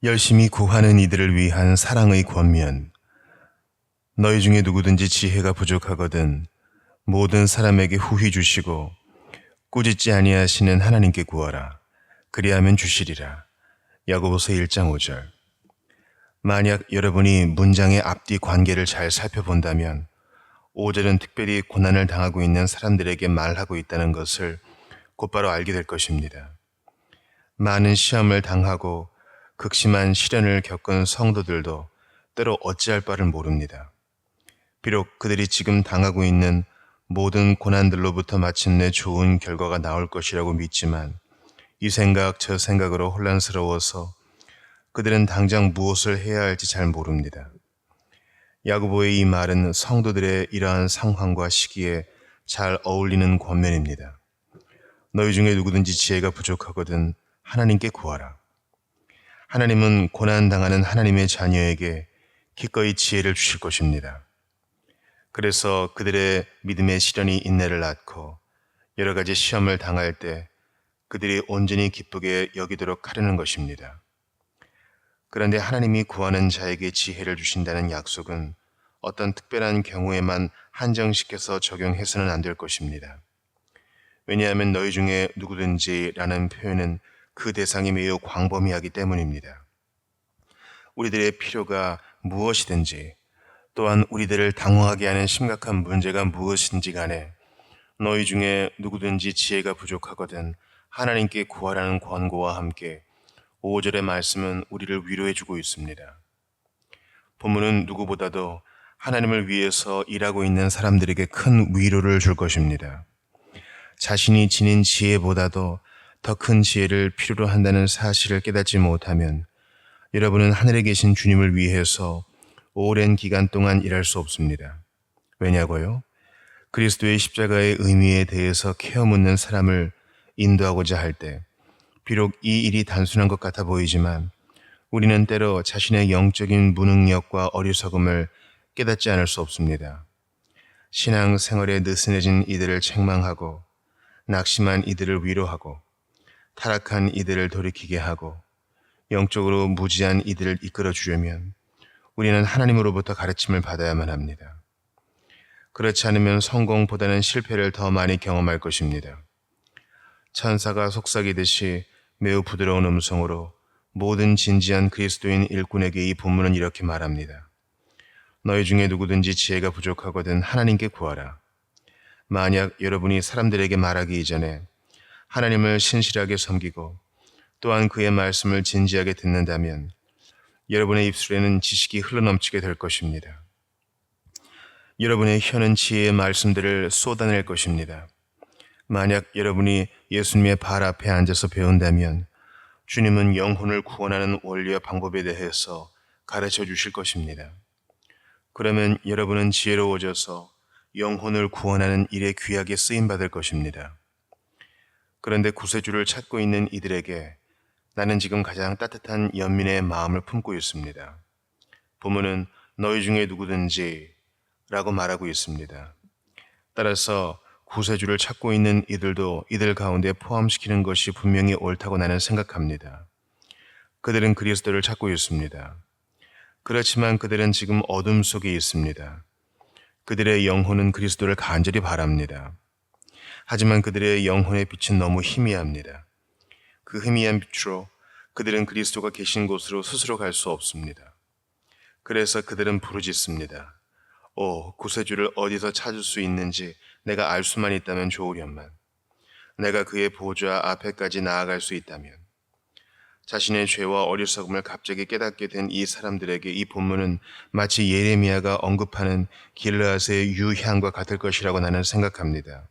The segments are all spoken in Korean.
열심히 구하는 이들을 위한 사랑의 권면. 너희 중에 누구든지 지혜가 부족하거든 모든 사람에게 후히 주시고 꾸짖지 아니하시는 하나님께 구하라. 그리하면 주시리라. 야고보서 1장 5절. 만약 여러분이 문장의 앞뒤 관계를 잘 살펴본다면 5절은 특별히 고난을 당하고 있는 사람들에게 말하고 있다는 것을 곧바로 알게 될 것입니다. 많은 시험을 당하고 극심한 시련을 겪은 성도들도 때로 어찌할 바를 모릅니다. 비록 그들이 지금 당하고 있는 모든 고난들로부터 마침내 좋은 결과가 나올 것이라고 믿지만 이 생각 저 생각으로 혼란스러워서 그들은 당장 무엇을 해야 할지 잘 모릅니다. 야고보의 이 말은 성도들의 이러한 상황과 시기에 잘 어울리는 권면입니다. 너희 중에 누구든지 지혜가 부족하거든 하나님께 구하라. 하나님은 고난당하는 하나님의 자녀에게 기꺼이 지혜를 주실 것입니다. 그래서 그들의 믿음의 시련이 인내를 낳고 여러 가지 시험을 당할 때 그들이 온전히 기쁘게 여기도록 하려는 것입니다. 그런데 하나님이 구하는 자에게 지혜를 주신다는 약속은 어떤 특별한 경우에만 한정시켜서 적용해서는 안 될 것입니다. 왜냐하면 너희 중에 누구든지라는 표현은 그 대상이 매우 광범위하기 때문입니다. 우리들의 필요가 무엇이든지 또한 우리들을 당황하게 하는 심각한 문제가 무엇인지 간에 너희 중에 누구든지 지혜가 부족하거든 하나님께 구하라는 권고와 함께 5절의 말씀은 우리를 위로해주고 있습니다. 본문은 누구보다도 하나님을 위해서 일하고 있는 사람들에게 큰 위로를 줄 것입니다. 자신이 지닌 지혜보다도 더 큰 지혜를 필요로 한다는 사실을 깨닫지 못하면 여러분은 하늘에 계신 주님을 위해서 오랜 기간 동안 일할 수 없습니다. 왜냐고요? 그리스도의 십자가의 의미에 대해서 케어묻는 사람을 인도하고자 할 때 비록 이 일이 단순한 것 같아 보이지만 우리는 때로 자신의 영적인 무능력과 어리석음을 깨닫지 않을 수 없습니다. 신앙 생활에 느슨해진 이들을 책망하고 낙심한 이들을 위로하고 타락한 이들을 돌이키게 하고 영적으로 무지한 이들을 이끌어 주려면 우리는 하나님으로부터 가르침을 받아야만 합니다. 그렇지 않으면 성공보다는 실패를 더 많이 경험할 것입니다. 천사가 속삭이듯이 매우 부드러운 음성으로 모든 진지한 그리스도인 일꾼에게 이 본문은 이렇게 말합니다. 너희 중에 누구든지 지혜가 부족하거든 하나님께 구하라. 만약 여러분이 사람들에게 말하기 이전에 하나님을 신실하게 섬기고 또한 그의 말씀을 진지하게 듣는다면 여러분의 입술에는 지식이 흘러넘치게 될 것입니다. 여러분의 혀는 지혜의 말씀들을 쏟아낼 것입니다. 만약 여러분이 예수님의 발 앞에 앉아서 배운다면 주님은 영혼을 구원하는 원리와 방법에 대해서 가르쳐 주실 것입니다. 그러면 여러분은 지혜로워져서 영혼을 구원하는 일에 귀하게 쓰임받을 것입니다. 그런데 구세주를 찾고 있는 이들에게 나는 지금 가장 따뜻한 연민의 마음을 품고 있습니다. 본문은 너희 중에 누구든지 라고 말하고 있습니다. 따라서 구세주를 찾고 있는 이들도 이들 가운데 포함시키는 것이 분명히 옳다고 나는 생각합니다. 그들은 그리스도를 찾고 있습니다. 그렇지만 그들은 지금 어둠 속에 있습니다. 그들의 영혼은 그리스도를 간절히 바랍니다. 하지만 그들의 영혼의 빛은 너무 희미합니다. 그 희미한 빛으로 그들은 그리스도가 계신 곳으로 스스로 갈 수 없습니다. 그래서 그들은 부르짖습니다. 구세주를 어디서 찾을 수 있는지 내가 알 수만 있다면 좋으련만. 내가 그의 보좌 앞에까지 나아갈 수 있다면. 자신의 죄와 어리석음을 갑자기 깨닫게 된 이 사람들에게 이 본문은 마치 예레미야가 언급하는 길르앗의 유향과 같을 것이라고 나는 생각합니다.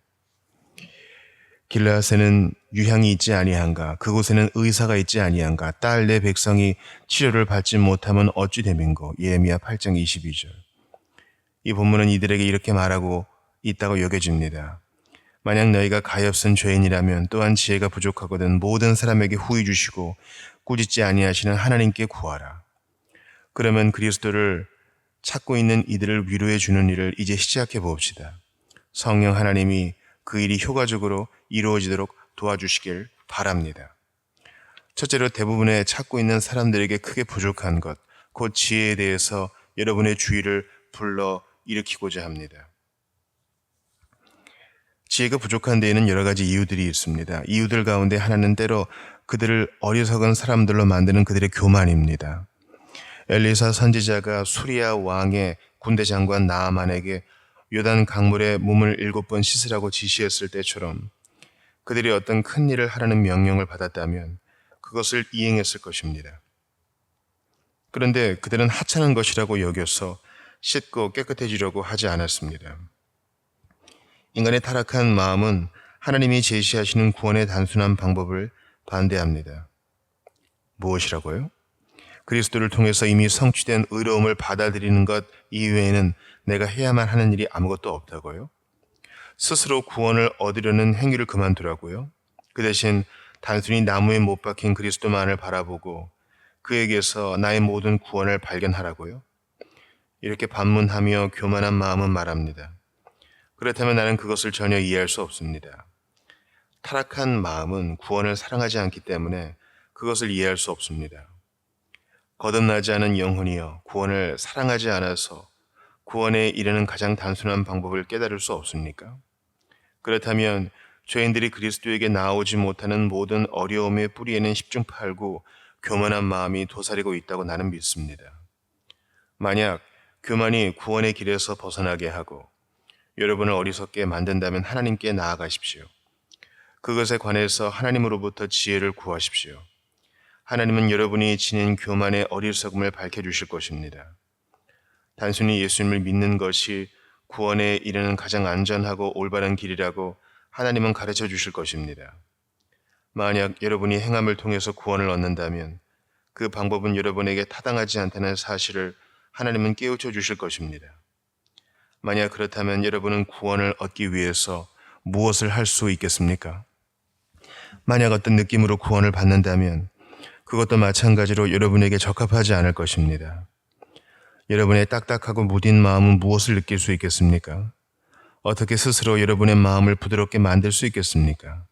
길르앗에는 유향이 있지 아니한가, 그곳에는 의사가 있지 아니한가, 딸 내 백성이 치료를 받지 못하면 어찌 됨인고. 예레미야 8장 22절. 이 본문은 이들에게 이렇게 말하고 있다고 여겨집니다. 만약 너희가 가엾은 죄인이라면 또한 지혜가 부족하거든 모든 사람에게 후히 주시고 꾸짖지 아니하시는 하나님께 구하라. 그러면 그리스도를 찾고 있는 이들을 위로해 주는 일을 이제 시작해 봅시다. 성령 하나님이 그 일이 효과적으로 이루어지도록 도와주시길 바랍니다. 첫째로 대부분의 찾고 있는 사람들에게 크게 부족한 것, 곧 지혜에 대해서 여러분의 주의를 불러 일으키고자 합니다. 지혜가 부족한 데에는 여러 가지 이유들이 있습니다. 이유들 가운데 하나는 때로 그들을 어리석은 사람들로 만드는 그들의 교만입니다. 엘리사 선지자가 수리아 왕의 군대 장관 나아만에게 요단 강물에 몸을 7번 씻으라고 지시했을 때처럼 그들이 어떤 큰 일을 하라는 명령을 받았다면 그것을 이행했을 것입니다. 그런데 그들은 하찮은 것이라고 여겨서 씻고 깨끗해지려고 하지 않았습니다. 인간의 타락한 마음은 하나님이 제시하시는 구원의 단순한 방법을 반대합니다. 무엇이라고요? 그리스도를 통해서 이미 성취된 의로움을 받아들이는 것 이외에는 내가 해야만 하는 일이 아무것도 없다고요? 스스로 구원을 얻으려는 행위를 그만두라고요? 그 대신 단순히 나무에 못 박힌 그리스도만을 바라보고 그에게서 나의 모든 구원을 발견하라고요? 이렇게 반문하며 교만한 마음은 말합니다. 그렇다면 나는 그것을 전혀 이해할 수 없습니다. 타락한 마음은 구원을 사랑하지 않기 때문에 그것을 이해할 수 없습니다. 거듭나지 않은 영혼이여 구원을 사랑하지 않아서 구원에 이르는 가장 단순한 방법을 깨달을 수 없습니까? 그렇다면 죄인들이 그리스도에게 나오지 못하는 모든 어려움의 뿌리에는 10중 8구 교만한 마음이 도사리고 있다고 나는 믿습니다. 만약 교만이 구원의 길에서 벗어나게 하고 여러분을 어리석게 만든다면 하나님께 나아가십시오. 그것에 관해서 하나님으로부터 지혜를 구하십시오. 하나님은 여러분이 지닌 교만의 어리석음을 밝혀주실 것입니다. 단순히 예수님을 믿는 것이 구원에 이르는 가장 안전하고 올바른 길이라고 하나님은 가르쳐 주실 것입니다. 만약 여러분이 행함을 통해서 구원을 얻는다면 그 방법은 여러분에게 타당하지 않다는 사실을 하나님은 깨우쳐 주실 것입니다. 만약 그렇다면 여러분은 구원을 얻기 위해서 무엇을 할 수 있겠습니까? 만약 어떤 느낌으로 구원을 받는다면 그것도 마찬가지로 여러분에게 적합하지 않을 것입니다. 여러분의 딱딱하고 무딘 마음은 무엇을 느낄 수 있겠습니까? 어떻게 스스로 여러분의 마음을 부드럽게 만들 수 있겠습니까?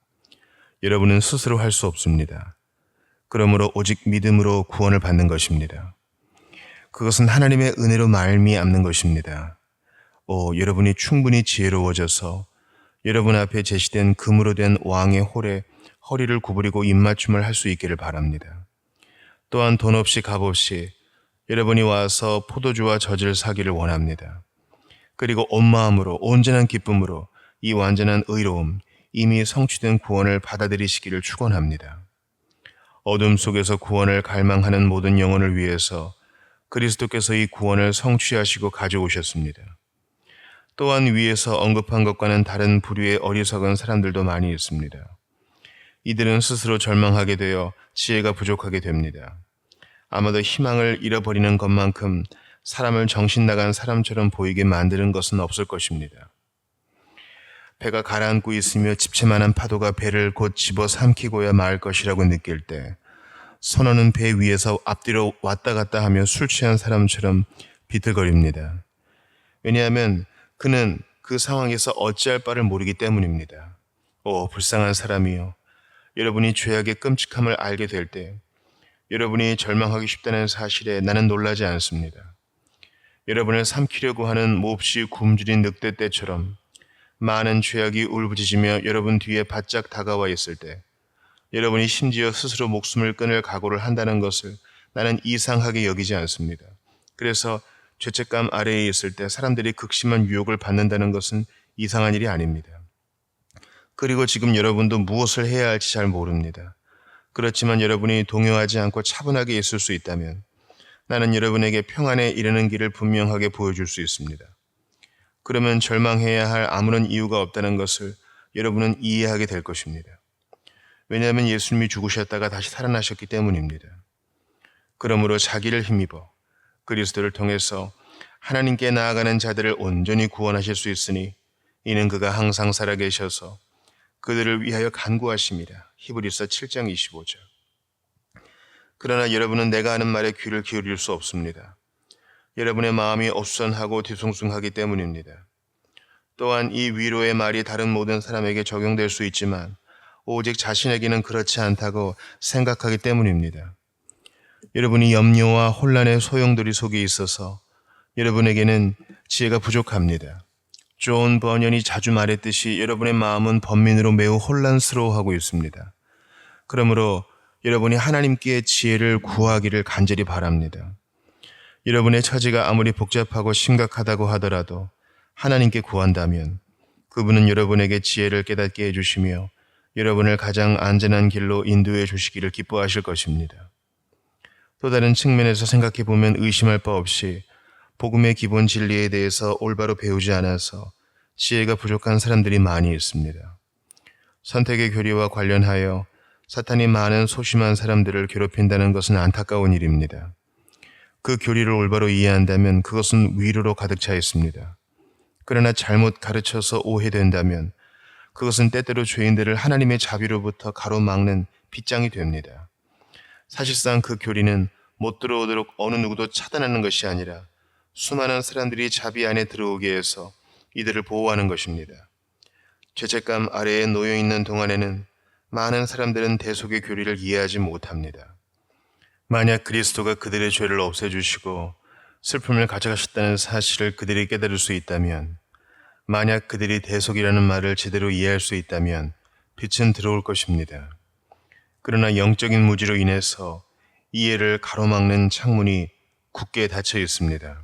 여러분은 스스로 할 수 없습니다. 그러므로 오직 믿음으로 구원을 받는 것입니다. 그것은 하나님의 은혜로 말미암는 것입니다. 여러분이 충분히 지혜로워져서 여러분 앞에 제시된 금으로 된 왕의 홀에 허리를 구부리고 입맞춤을 할 수 있기를 바랍니다. 또한 돈 없이 값 없이 여러분이 와서 포도주와 젖을 사기를 원합니다. 그리고 온 마음으로 온전한 기쁨으로 이 완전한 의로움, 이미 성취된 구원을 받아들이시기를 축원합니다. 어둠 속에서 구원을 갈망하는 모든 영혼을 위해서 그리스도께서 이 구원을 성취하시고 가져오셨습니다. 또한 위에서 언급한 것과는 다른 부류의 어리석은 사람들도 많이 있습니다. 이들은 스스로 절망하게 되어 지혜가 부족하게 됩니다. 아마도 희망을 잃어버리는 것만큼 사람을 정신 나간 사람처럼 보이게 만드는 것은 없을 것입니다. 배가 가라앉고 있으며 집채만한 파도가 배를 곧 집어 삼키고야 말 것이라고 느낄 때 선원은 배 위에서 앞뒤로 왔다 갔다 하며 술 취한 사람처럼 비틀거립니다. 왜냐하면 그는 그 상황에서 어찌할 바를 모르기 때문입니다. 불쌍한 사람이요. 여러분이 죄악의 끔찍함을 알게 될 때 여러분이 절망하기 쉽다는 사실에 나는 놀라지 않습니다. 여러분을 삼키려고 하는 몹시 굶주린 늑대 떼처럼 많은 죄악이 울부짖으며 여러분 뒤에 바짝 다가와 있을 때 여러분이 심지어 스스로 목숨을 끊을 각오를 한다는 것을 나는 이상하게 여기지 않습니다. 그래서 죄책감 아래에 있을 때 사람들이 극심한 유혹을 받는다는 것은 이상한 일이 아닙니다. 그리고 지금 여러분도 무엇을 해야 할지 잘 모릅니다. 그렇지만 여러분이 동요하지 않고 차분하게 있을 수 있다면 나는 여러분에게 평안에 이르는 길을 분명하게 보여줄 수 있습니다. 그러면 절망해야 할 아무런 이유가 없다는 것을 여러분은 이해하게 될 것입니다. 왜냐하면 예수님이 죽으셨다가 다시 살아나셨기 때문입니다. 그러므로 자기를 힘입어 그리스도를 통해서 하나님께 나아가는 자들을 온전히 구원하실 수 있으니 이는 그가 항상 살아계셔서 그들을 위하여 간구하심이라. 히브리서 7장 25절. 그러나 여러분은 내가 하는 말에 귀를 기울일 수 없습니다. 여러분의 마음이 어수선하고 뒤숭숭하기 때문입니다. 또한 이 위로의 말이 다른 모든 사람에게 적용될 수 있지만 오직 자신에게는 그렇지 않다고 생각하기 때문입니다. 여러분이 염려와 혼란의 소용돌이 속에 있어서 여러분에게는 지혜가 부족합니다. 존 버년이 자주 말했듯이 여러분의 마음은 번민으로 매우 혼란스러워하고 있습니다. 그러므로 여러분이 하나님께 지혜를 구하기를 간절히 바랍니다. 여러분의 처지가 아무리 복잡하고 심각하다고 하더라도 하나님께 구한다면 그분은 여러분에게 지혜를 깨닫게 해주시며 여러분을 가장 안전한 길로 인도해 주시기를 기뻐하실 것입니다. 또 다른 측면에서 생각해 보면 의심할 바 없이 복음의 기본 진리에 대해서 올바로 배우지 않아서 지혜가 부족한 사람들이 많이 있습니다. 선택의 교리와 관련하여 사탄이 많은 소심한 사람들을 괴롭힌다는 것은 안타까운 일입니다. 그 교리를 올바로 이해한다면 그것은 위로로 가득 차 있습니다. 그러나 잘못 가르쳐서 오해된다면 그것은 때때로 죄인들을 하나님의 자비로부터 가로막는 빗장이 됩니다. 사실상 그 교리는 못 들어오도록 어느 누구도 차단하는 것이 아니라 수많은 사람들이 자비 안에 들어오게 해서 이들을 보호하는 것입니다. 죄책감 아래에 놓여 있는 동안에는 많은 사람들은 대속의 교리를 이해하지 못합니다. 만약 그리스도가 그들의 죄를 없애주시고 슬픔을 가져가셨다는 사실을 그들이 깨달을 수 있다면, 만약 그들이 대속이라는 말을 제대로 이해할 수 있다면 빛은 들어올 것입니다. 그러나 영적인 무지로 인해서 이해를 가로막는 창문이 굳게 닫혀 있습니다.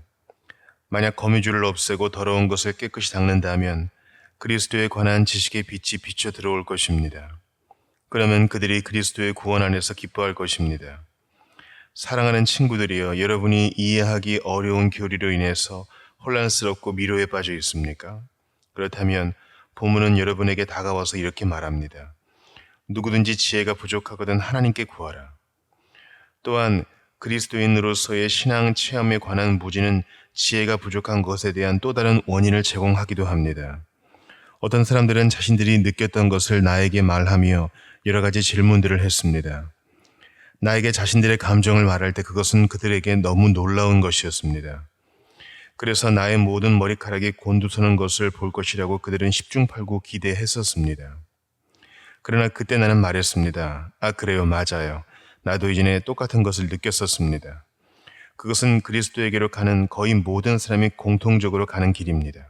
만약 거미줄을 없애고 더러운 것을 깨끗이 닦는다면 그리스도에 관한 지식의 빛이 비쳐 들어올 것입니다. 그러면 그들이 그리스도의 구원 안에서 기뻐할 것입니다. 사랑하는 친구들이여, 여러분이 이해하기 어려운 교리로 인해서 혼란스럽고 미로에 빠져 있습니까? 그렇다면 본문은 여러분에게 다가와서 이렇게 말합니다. 누구든지 지혜가 부족하거든 하나님께 구하라. 또한 그리스도인으로서의 신앙 체험에 관한 무지는 지혜가 부족한 것에 대한 또 다른 원인을 제공하기도 합니다. 어떤 사람들은 자신들이 느꼈던 것을 나에게 말하며 여러 가지 질문들을 했습니다. 나에게 자신들의 감정을 말할 때 그것은 그들에게 너무 놀라운 것이었습니다. 그래서 나의 모든 머리카락이 곤두서는 것을 볼 것이라고 그들은 십중팔구 기대했었습니다. 그러나 그때 나는 말했습니다. 아, 그래요, 맞아요. 나도 이전에 똑같은 것을 느꼈었습니다. 그것은 그리스도에게로 가는 거의 모든 사람이 공통적으로 가는 길입니다.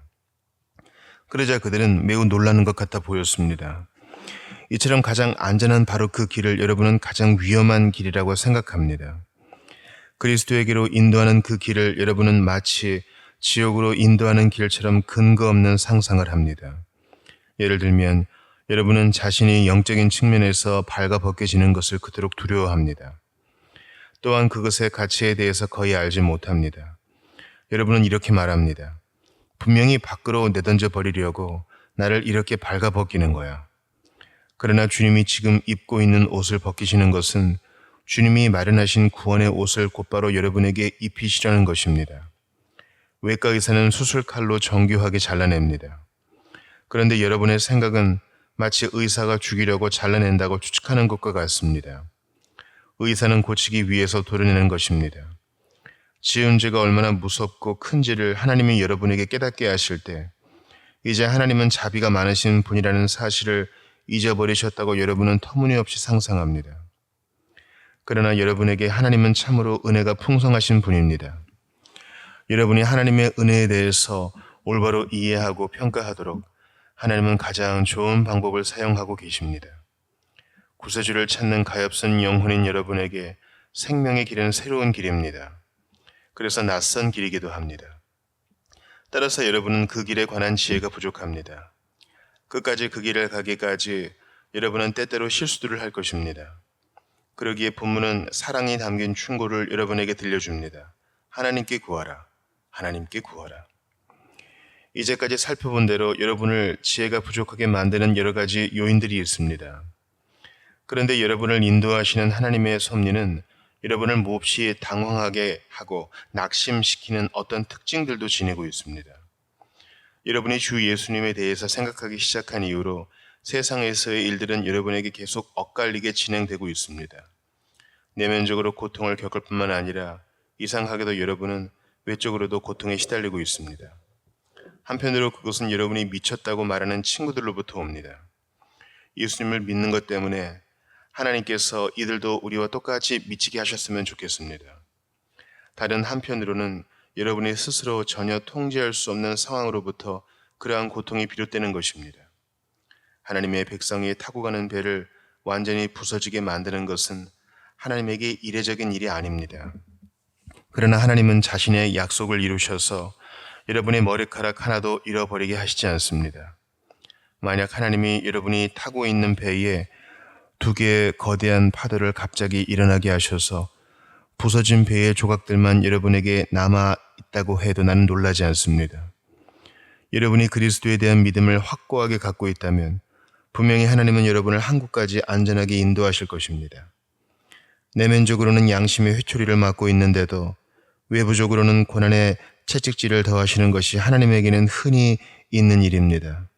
그러자 그들은 매우 놀라는 것 같아 보였습니다. 이처럼 가장 안전한 바로 그 길을 여러분은 가장 위험한 길이라고 생각합니다. 그리스도에게로 인도하는 그 길을 여러분은 마치 지옥으로 인도하는 길처럼 근거 없는 상상을 합니다. 예를 들면 여러분은 자신이 영적인 측면에서 발가벗겨지는 것을 그토록 두려워합니다. 또한 그것의 가치에 대해서 거의 알지 못합니다. 여러분은 이렇게 말합니다. 분명히 밖으로 내던져 버리려고 나를 이렇게 발가벗기는 거야. 그러나 주님이 지금 입고 있는 옷을 벗기시는 것은 주님이 마련하신 구원의 옷을 곧바로 여러분에게 입히시라는 것입니다. 외과 의사는 수술칼로 정교하게 잘라냅니다. 그런데 여러분의 생각은 마치 의사가 죽이려고 잘라낸다고 추측하는 것과 같습니다. 의사는 고치기 위해서 도려내는 것입니다. 지은 죄가 얼마나 무섭고 큰지를 하나님이 여러분에게 깨닫게 하실 때 이제 하나님은 자비가 많으신 분이라는 사실을 잊어버리셨다고 여러분은 터무니없이 상상합니다. 그러나 여러분에게 하나님은 참으로 은혜가 풍성하신 분입니다. 여러분이 하나님의 은혜에 대해서 올바로 이해하고 평가하도록 하나님은 가장 좋은 방법을 사용하고 계십니다. 구세주를 찾는 가엾은 영혼인 여러분에게 생명의 길은 새로운 길입니다. 그래서 낯선 길이기도 합니다. 따라서 여러분은 그 길에 관한 지혜가 부족합니다. 끝까지 그 길을 가기까지 여러분은 때때로 실수들을 할 것입니다. 그러기에 본문은 사랑이 담긴 충고를 여러분에게 들려줍니다. 하나님께 구하라. 하나님께 구하라. 이제까지 살펴본 대로 여러분을 지혜가 부족하게 만드는 여러 가지 요인들이 있습니다. 그런데 여러분을 인도하시는 하나님의 섭리는 여러분을 몹시 당황하게 하고 낙심시키는 어떤 특징들도 지니고 있습니다. 여러분이 주 예수님에 대해서 생각하기 시작한 이후로 세상에서의 일들은 여러분에게 계속 엇갈리게 진행되고 있습니다. 내면적으로 고통을 겪을 뿐만 아니라 이상하게도 여러분은 외적으로도 고통에 시달리고 있습니다. 한편으로 그것은 여러분이 미쳤다고 말하는 친구들로부터 옵니다. 예수님을 믿는 것 때문에 하나님께서 이들도 우리와 똑같이 미치게 하셨으면 좋겠습니다. 다른 한편으로는 여러분이 스스로 전혀 통제할 수 없는 상황으로부터 그러한 고통이 비롯되는 것입니다. 하나님의 백성이 타고 가는 배를 완전히 부서지게 만드는 것은 하나님에게 이례적인 일이 아닙니다. 그러나 하나님은 자신의 약속을 이루셔서 여러분의 머리카락 하나도 잃어버리게 하시지 않습니다. 만약 하나님이 여러분이 타고 있는 배에 두 개의 거대한 파도를 갑자기 일어나게 하셔서 부서진 배의 조각들만 여러분에게 남아 있다고 해도 나는 놀라지 않습니다. 여러분이 그리스도에 대한 믿음을 확고하게 갖고 있다면 분명히 하나님은 여러분을 한국까지 안전하게 인도하실 것입니다. 내면적으로는 양심의 회초리를 맡고 있는데도 외부적으로는 고난의 채찍질을 더하시는 것이 하나님에게는 흔히 있는 일입니다.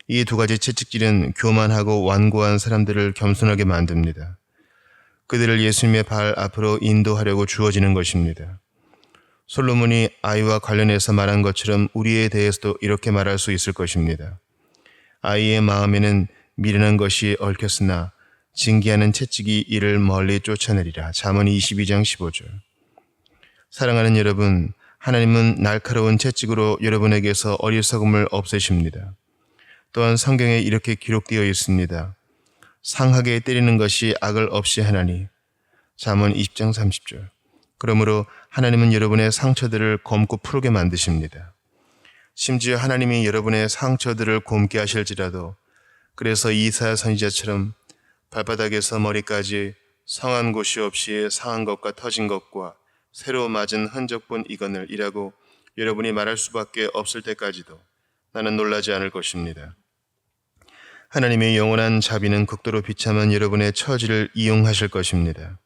이 두 가지 채찍질은 교만하고 완고한 사람들을 겸손하게 만듭니다. 그들을 예수님의 발 앞으로 인도하려고 주어지는 것입니다. 솔로몬이 아이와 관련해서 말한 것처럼 우리에 대해서도 이렇게 말할 수 있을 것입니다. 아이의 마음에는 미련한 것이 얽혔으나 징계하는 채찍이 이를 멀리 쫓아내리라. 잠언 22장 15절. 사랑하는 여러분, 하나님은 날카로운 채찍으로 여러분에게서 어리석음을 없애십니다. 또한 성경에 이렇게 기록되어 있습니다. 상하게 때리는 것이 악을 없이 하나니. 잠언 20장 30절. 그러므로 하나님은 여러분의 상처들을 검고 푸르게 만드십니다. 심지어 하나님이 여러분의 상처들을 곪게 하실지라도 그래서 이사야 선지자처럼 발바닥에서 머리까지 성한 곳이 없이 상한 것과 터진 것과 새로 맞은 흔적본 이거늘 이라고 여러분이 말할 수밖에 없을 때까지도 나는 놀라지 않을 것입니다. 하나님의 영원한 자비는 극도로 비참한 여러분의 처지를 이용하실 것입니다.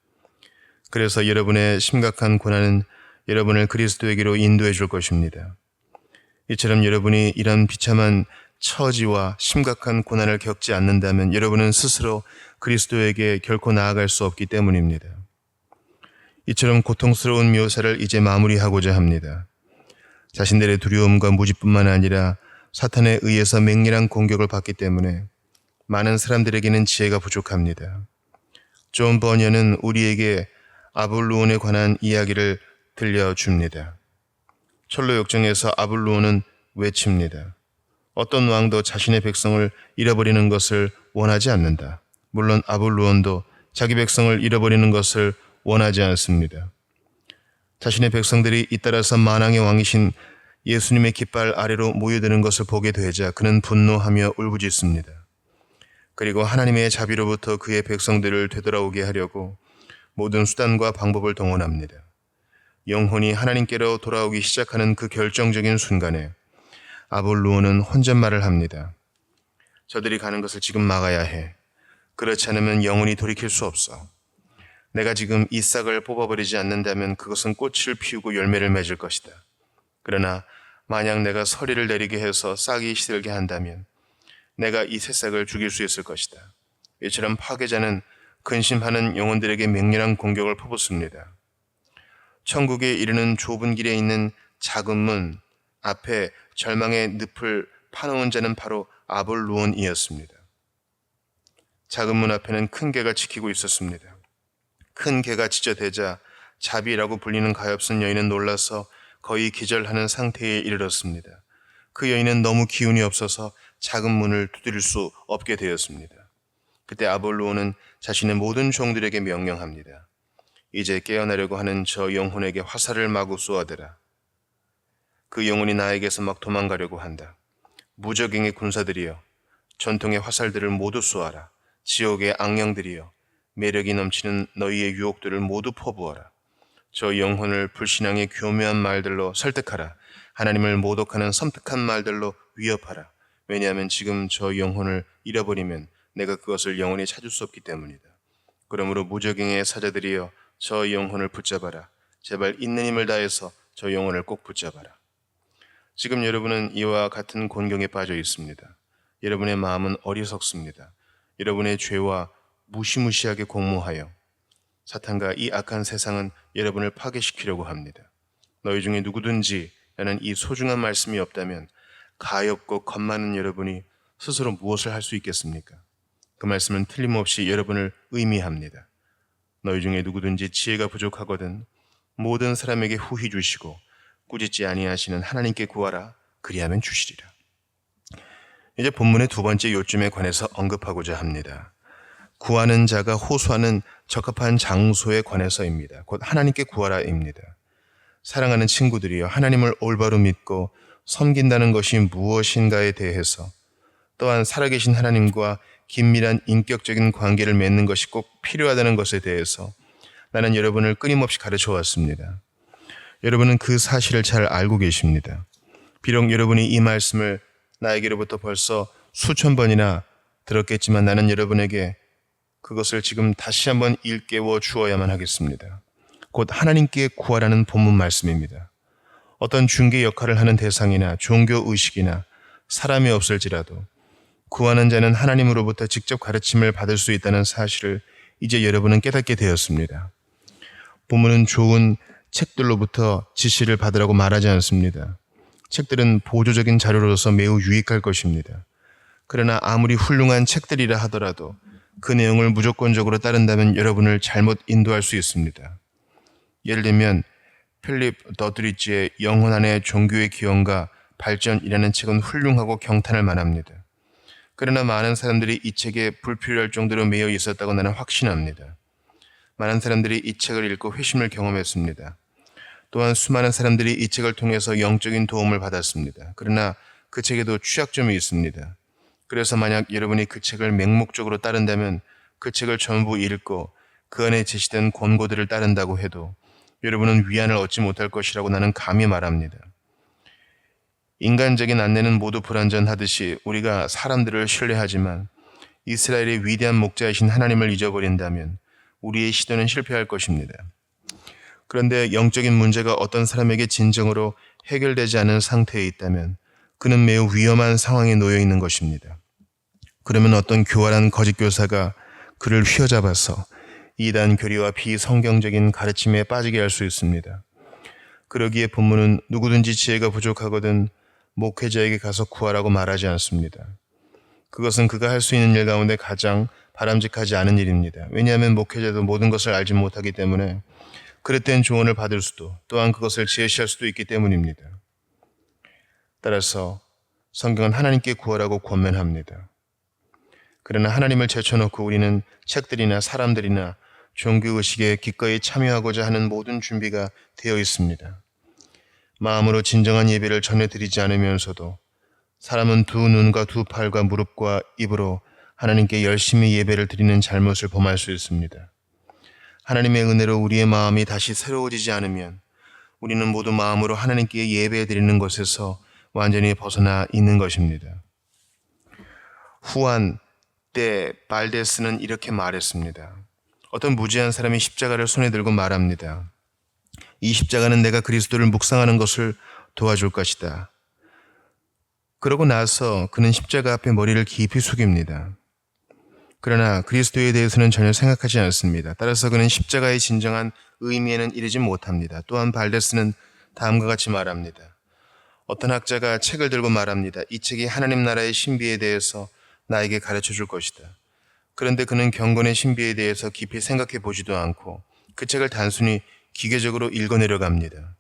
그래서 여러분의 심각한 고난은 여러분을 그리스도에게로 인도해 줄 것입니다. 이처럼 여러분이 이런 비참한 처지와 심각한 고난을 겪지 않는다면 여러분은 스스로 그리스도에게 결코 나아갈 수 없기 때문입니다. 이처럼 고통스러운 묘사를 이제 마무리하고자 합니다. 자신들의 두려움과 무지뿐만 아니라 사탄에 의해서 맹렬한 공격을 받기 때문에 많은 사람들에게는 지혜가 부족합니다. 존 버녀는 우리에게 아블루온에 관한 이야기를 들려줍니다. 철로 역정에서 아블루온은 외칩니다. 어떤 왕도 자신의 백성을 잃어버리는 것을 원하지 않는다. 물론 아블루온도 자기 백성을 잃어버리는 것을 원하지 않습니다. 자신의 백성들이 잇따라서 만왕의 왕이신 예수님의 깃발 아래로 모여드는 것을 보게 되자 그는 분노하며 울부짖습니다. 그리고 하나님의 자비로부터 그의 백성들을 되돌아오게 하려고 모든 수단과 방법을 동원합니다. 영혼이 하나님께로 돌아오기 시작하는 그 결정적인 순간에 아볼루온은 혼잣말을 합니다. 저들이 가는 것을 지금 막아야 해. 그렇지 않으면 영혼이 돌이킬 수 없어. 내가 지금 이 싹을 뽑아버리지 않는다면 그것은 꽃을 피우고 열매를 맺을 것이다. 그러나 만약 내가 서리를 내리게 해서 싹이 시들게 한다면 내가 이 새싹을 죽일 수 있을 것이다. 이처럼 파괴자는 근심하는 영혼들에게 맹렬한 공격을 퍼붓습니다. 천국에 이르는 좁은 길에 있는 작은 문 앞에 절망의 늪을 파놓은 자는 바로 아볼루온이었습니다. 작은 문 앞에는 큰 개가 지키고 있었습니다. 큰 개가 지저대자 자비라고 불리는 가엾은 여인은 놀라서 거의 기절하는 상태에 이르렀습니다. 그 여인은 너무 기운이 없어서 작은 문을 두드릴 수 없게 되었습니다. 그때 아볼루온은 자신의 모든 종들에게 명령합니다. 이제 깨어나려고 하는 저 영혼에게 화살을 마구 쏘아대라. 그 영혼이 나에게서 막 도망가려고 한다. 무적행의 군사들이여, 전통의 화살들을 모두 쏘아라. 지옥의 악령들이여, 매력이 넘치는 너희의 유혹들을 모두 퍼부어라. 저 영혼을 불신앙의 교묘한 말들로 설득하라. 하나님을 모독하는 섬뜩한 말들로 위협하라. 왜냐하면 지금 저 영혼을 잃어버리면 내가 그것을 영원히 찾을 수 없기 때문이다. 그러므로 무적행의 사자들이여 저 영혼을 붙잡아라. 제발 있는 힘을 다해서 저 영혼을 꼭 붙잡아라. 지금 여러분은 이와 같은 곤경에 빠져 있습니다. 여러분의 마음은 어리석습니다. 여러분의 죄와 무시무시하게 공모하여 사탄과 이 악한 세상은 여러분을 파괴시키려고 합니다. 너희 중에 누구든지 라는 이 소중한 말씀이 없다면 가엾고 겁 많은 여러분이 스스로 무엇을 할 수 있겠습니까? 그 말씀은 틀림없이 여러분을 의미합니다. 너희 중에 누구든지 지혜가 부족하거든 모든 사람에게 후히 주시고 꾸짖지 아니하시는 하나님께 구하라. 그리하면 주시리라. 이제 본문의 두 번째 요점에 관해서 언급하고자 합니다. 구하는 자가 호소하는 적합한 장소에 관해서입니다. 곧 하나님께 구하라입니다. 사랑하는 친구들이여, 하나님을 올바로 믿고 섬긴다는 것이 무엇인가에 대해서, 또한 살아계신 하나님과 긴밀한 인격적인 관계를 맺는 것이 꼭 필요하다는 것에 대해서 나는 여러분을 끊임없이 가르쳐 왔습니다. 여러분은 그 사실을 잘 알고 계십니다. 비록 여러분이 이 말씀을 나에게로부터 벌써 수천 번이나 들었겠지만 나는 여러분에게 그것을 지금 다시 한번 일깨워 주어야만 하겠습니다. 곧 하나님께 구하라는 본문 말씀입니다. 어떤 중개 역할을 하는 대상이나 종교 의식이나 사람이 없을지라도 구하는 자는 하나님으로부터 직접 가르침을 받을 수 있다는 사실을 이제 여러분은 깨닫게 되었습니다. 본문은 좋은 책들로부터 지시를 받으라고 말하지 않습니다. 책들은 보조적인 자료로서 매우 유익할 것입니다. 그러나 아무리 훌륭한 책들이라 하더라도 그 내용을 무조건적으로 따른다면 여러분을 잘못 인도할 수 있습니다. 예를 들면 필립 더드리지의 영혼 안의 종교의 기원과 발전이라는 책은 훌륭하고 경탄할 만합니다. 그러나 많은 사람들이 이 책에 불필요할 정도로 매여 있었다고 나는 확신합니다. 많은 사람들이 이 책을 읽고 회심을 경험했습니다. 또한 수많은 사람들이 이 책을 통해서 영적인 도움을 받았습니다. 그러나 그 책에도 취약점이 있습니다. 그래서 만약 여러분이 그 책을 맹목적으로 따른다면 그 책을 전부 읽고 그 안에 제시된 권고들을 따른다고 해도 여러분은 위안을 얻지 못할 것이라고 나는 감히 말합니다. 인간적인 안내는 모두 불완전하듯이 우리가 사람들을 신뢰하지만 이스라엘의 위대한 목자이신 하나님을 잊어버린다면 우리의 시도는 실패할 것입니다. 그런데 영적인 문제가 어떤 사람에게 진정으로 해결되지 않은 상태에 있다면 그는 매우 위험한 상황에 놓여 있는 것입니다. 그러면 어떤 교활한 거짓 교사가 그를 휘어잡아서 이단 교리와 비성경적인 가르침에 빠지게 할 수 있습니다. 그러기에 본문은 누구든지 지혜가 부족하거든 목회자에게 가서 구하라고 말하지 않습니다. 그것은 그가 할 수 있는 일 가운데 가장 바람직하지 않은 일입니다. 왜냐하면 목회자도 모든 것을 알지 못하기 때문에 그릇된 조언을 받을 수도 또한 그것을 제시할 수도 있기 때문입니다. 따라서 성경은 하나님께 구하라고 권면합니다. 그러나 하나님을 제쳐놓고 우리는 책들이나 사람들이나 종교의식에 기꺼이 참여하고자 하는 모든 준비가 되어 있습니다. 마음으로 진정한 예배를 전해드리지 않으면서도 사람은 두 눈과 두 팔과 무릎과 입으로 하나님께 열심히 예배를 드리는 잘못을 범할 수 있습니다. 하나님의 은혜로 우리의 마음이 다시 새로워지지 않으면 우리는 모두 마음으로 하나님께 예배 드리는 것에서 완전히 벗어나 있는 것입니다. 후안 때 발데스는 이렇게 말했습니다. 어떤 무지한 사람이 십자가를 손에 들고 말합니다. 이 십자가는 내가 그리스도를 묵상하는 것을 도와줄 것이다. 그러고 나서 그는 십자가 앞에 머리를 깊이 숙입니다. 그러나 그리스도에 대해서는 전혀 생각하지 않습니다. 따라서 그는 십자가의 진정한 의미에는 이르지 못합니다. 또한 발데스는 다음과 같이 말합니다. 어떤 학자가 책을 들고 말합니다. 이 책이 하나님 나라의 신비에 대해서 나에게 가르쳐 줄 것이다. 그런데 그는 경건의 신비에 대해서 깊이 생각해 보지도 않고 그 책을 단순히 기계적으로 읽어내려갑니다.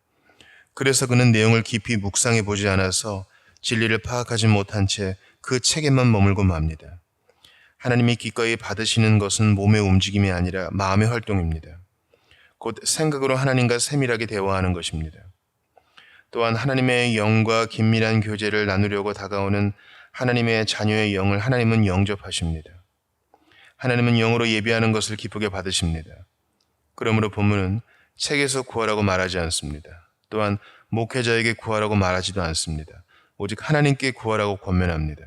그래서 그는 내용을 깊이 묵상해 보지 않아서 진리를 파악하지 못한 채 그 책에만 머물고 맙니다. 하나님이 기꺼이 받으시는 것은 몸의 움직임이 아니라 마음의 활동입니다. 곧 생각으로 하나님과 세밀하게 대화하는 것입니다. 또한 하나님의 영과 긴밀한 교제를 나누려고 다가오는 하나님의 자녀의 영을 하나님은 영접하십니다. 하나님은 영으로 예배하는 것을 기쁘게 받으십니다. 그러므로 본문은 책에서 구하라고 말하지 않습니다. 또한 목회자에게 구하라고 말하지도 않습니다. 오직 하나님께 구하라고 권면합니다.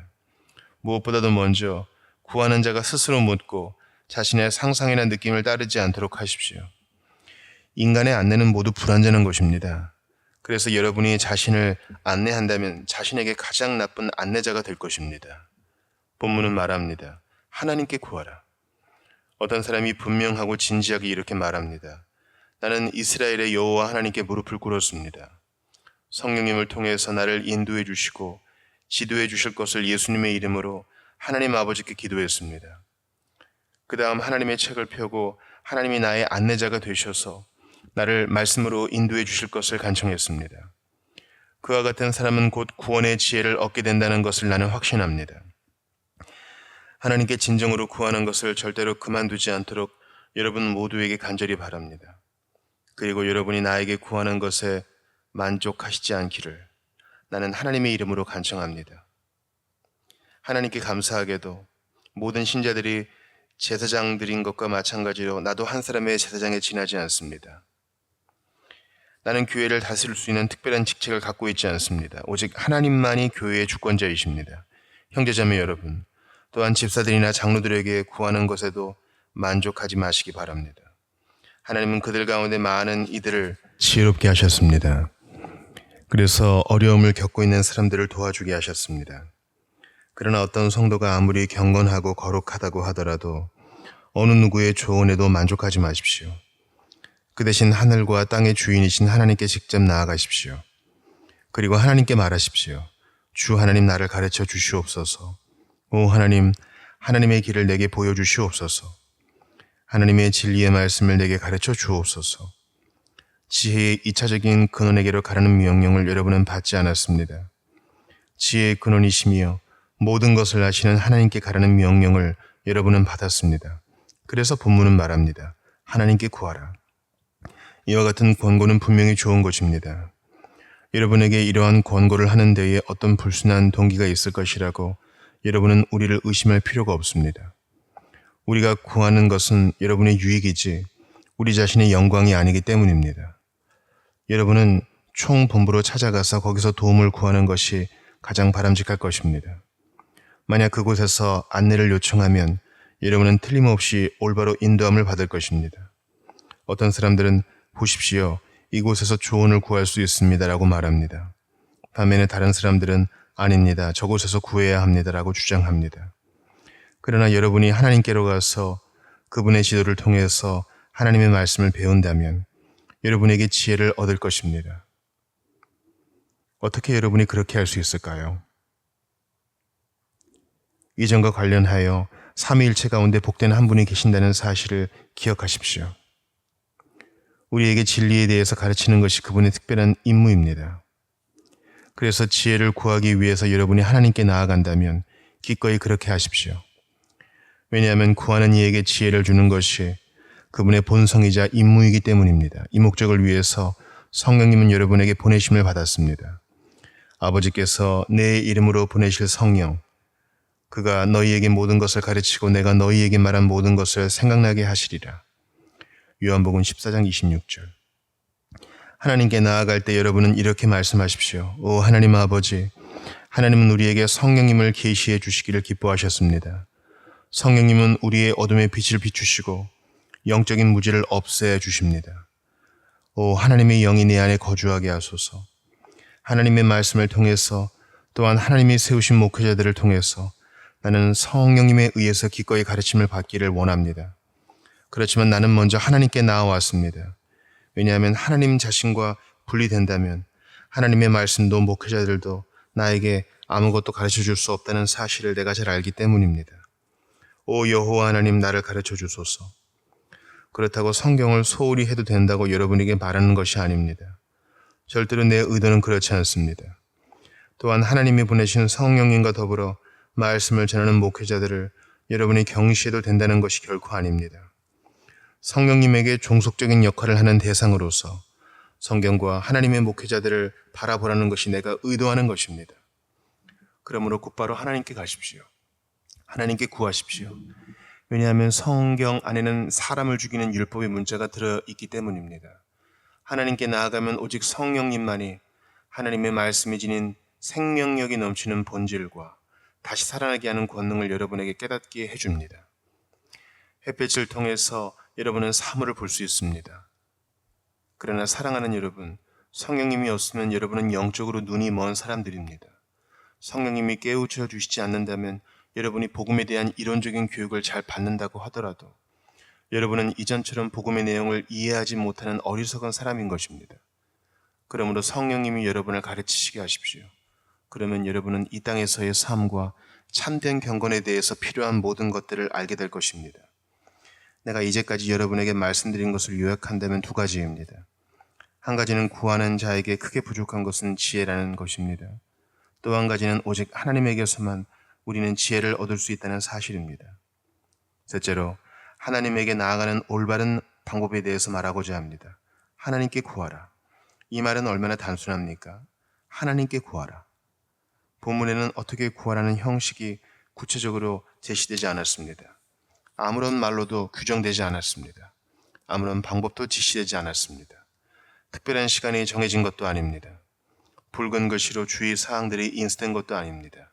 무엇보다도 먼저 구하는 자가 스스로 묻고 자신의 상상이나 느낌을 따르지 않도록 하십시오. 인간의 안내는 모두 불완전한 것입니다. 그래서 여러분이 자신을 안내한다면 자신에게 가장 나쁜 안내자가 될 것입니다. 본문은 말합니다. 하나님께 구하라. 어떤 사람이 분명하고 진지하게 이렇게 말합니다. 나는 이스라엘의 여호와 하나님께 무릎을 꿇었습니다. 성령님을 통해서 나를 인도해 주시고 지도해 주실 것을 예수님의 이름으로 하나님 아버지께 기도했습니다. 그 다음 하나님의 책을 펴고 하나님이 나의 안내자가 되셔서 나를 말씀으로 인도해 주실 것을 간청했습니다. 그와 같은 사람은 곧 구원의 지혜를 얻게 된다는 것을 나는 확신합니다. 하나님께 진정으로 구하는 것을 절대로 그만두지 않도록 여러분 모두에게 간절히 바랍니다. 그리고 여러분이 나에게 구하는 것에 만족하시지 않기를 나는 하나님의 이름으로 간청합니다. 하나님께 감사하게도 모든 신자들이 제사장들인 것과 마찬가지로 나도 한 사람의 제사장에 지나지 않습니다. 나는 교회를 다스릴 수 있는 특별한 직책을 갖고 있지 않습니다. 오직 하나님만이 교회의 주권자이십니다. 형제자매 여러분, 또한 집사들이나 장로들에게 구하는 것에도 만족하지 마시기 바랍니다. 하나님은 그들 가운데 많은 이들을 지혜롭게 하셨습니다. 그래서 어려움을 겪고 있는 사람들을 도와주게 하셨습니다. 그러나 어떤 성도가 아무리 경건하고 거룩하다고 하더라도 어느 누구의 조언에도 만족하지 마십시오. 그 대신 하늘과 땅의 주인이신 하나님께 직접 나아가십시오. 그리고 하나님께 말하십시오. 주 하나님, 나를 가르쳐 주시옵소서. 오 하나님, 하나님의 길을 내게 보여주시옵소서. 하나님의 진리의 말씀을 내게 가르쳐 주옵소서. 지혜의 2차적인 근원에게로 가라는 명령을 여러분은 받지 않았습니다. 지혜의 근원이시며 모든 것을 아시는 하나님께 가라는 명령을 여러분은 받았습니다. 그래서 본문은 말합니다. 하나님께 구하라. 이와 같은 권고는 분명히 좋은 것입니다. 여러분에게 이러한 권고를 하는 데에 어떤 불순한 동기가 있을 것이라고 여러분은 우리를 의심할 필요가 없습니다. 우리가 구하는 것은 여러분의 유익이지 우리 자신의 영광이 아니기 때문입니다. 여러분은 총본부로 찾아가서 거기서 도움을 구하는 것이 가장 바람직할 것입니다. 만약 그곳에서 안내를 요청하면 여러분은 틀림없이 올바로 인도함을 받을 것입니다. 어떤 사람들은 보십시오, 이곳에서 조언을 구할 수 있습니다라고 말합니다. 반면에 다른 사람들은 아닙니다, 저곳에서 구해야 합니다라고 주장합니다. 그러나 여러분이 하나님께로 가서 그분의 지도를 통해서 하나님의 말씀을 배운다면 여러분에게 지혜를 얻을 것입니다. 어떻게 여러분이 그렇게 할 수 있을까요? 이전과 관련하여 삼위일체 가운데 복된 한 분이 계신다는 사실을 기억하십시오. 우리에게 진리에 대해서 가르치는 것이 그분의 특별한 임무입니다. 그래서 지혜를 구하기 위해서 여러분이 하나님께 나아간다면 기꺼이 그렇게 하십시오. 왜냐하면 구하는 이에게 지혜를 주는 것이 그분의 본성이자 임무이기 때문입니다. 이 목적을 위해서 성령님은 여러분에게 보내심을 받았습니다. 아버지께서 내 이름으로 보내실 성령, 그가 너희에게 모든 것을 가르치고 내가 너희에게 말한 모든 것을 생각나게 하시리라. 요한복음 14장 26절. 하나님께 나아갈 때 여러분은 이렇게 말씀하십시오. 오 하나님 아버지, 하나님은 우리에게 성령님을 계시해 주시기를 기뻐하셨습니다. 성령님은 우리의 어둠의 빛을 비추시고 영적인 무지를 없애 주십니다. 오 하나님의 영이 내 안에 거주하게 하소서. 하나님의 말씀을 통해서 또한 하나님이 세우신 목회자들을 통해서 나는 성령님에 의해서 기꺼이 가르침을 받기를 원합니다. 그렇지만 나는 먼저 하나님께 나아왔습니다. 왜냐하면 하나님 자신과 분리된다면 하나님의 말씀도 목회자들도 나에게 아무것도 가르쳐 줄 수 없다는 사실을 내가 잘 알기 때문입니다. 오 여호와 하나님, 나를 가르쳐 주소서. 그렇다고 성경을 소홀히 해도 된다고 여러분에게 말하는 것이 아닙니다. 절대로 내 의도는 그렇지 않습니다. 또한 하나님이 보내신 성령님과 더불어 말씀을 전하는 목회자들을 여러분이 경시해도 된다는 것이 결코 아닙니다. 성령님에게 종속적인 역할을 하는 대상으로서 성경과 하나님의 목회자들을 바라보라는 것이 내가 의도하는 것입니다. 그러므로 곧바로 하나님께 가십시오. 하나님께 구하십시오. 왜냐하면 성경 안에는 사람을 죽이는 율법의 문자가 들어있기 때문입니다. 하나님께 나아가면 오직 성령님만이 하나님의 말씀이 지닌 생명력이 넘치는 본질과 다시 살아나게 하는 권능을 여러분에게 깨닫게 해줍니다. 햇빛을 통해서 여러분은 사물을 볼 수 있습니다. 그러나 사랑하는 여러분, 성령님이 없으면 여러분은 영적으로 눈이 먼 사람들입니다. 성령님이 깨우쳐 주시지 않는다면 여러분이 복음에 대한 이론적인 교육을 잘 받는다고 하더라도 여러분은 이전처럼 복음의 내용을 이해하지 못하는 어리석은 사람인 것입니다. 그러므로 성령님이 여러분을 가르치시게 하십시오. 그러면 여러분은 이 땅에서의 삶과 참된 경건에 대해서 필요한 모든 것들을 알게 될 것입니다. 내가 이제까지 여러분에게 말씀드린 것을 요약한다면 두 가지입니다. 한 가지는 구하는 자에게 크게 부족한 것은 지혜라는 것입니다. 또 한 가지는 오직 하나님에게서만 우리는 지혜를 얻을 수 있다는 사실입니다. 셋째로 하나님에게 나아가는 올바른 방법에 대해서 말하고자 합니다. 하나님께 구하라. 이 말은 얼마나 단순합니까? 하나님께 구하라. 본문에는 어떻게 구하라는 형식이 구체적으로 제시되지 않았습니다. 아무런 말로도 규정되지 않았습니다. 아무런 방법도 지시되지 않았습니다. 특별한 시간이 정해진 것도 아닙니다. 붉은 글씨로 주의 사항들이 인쇄된 것도 아닙니다.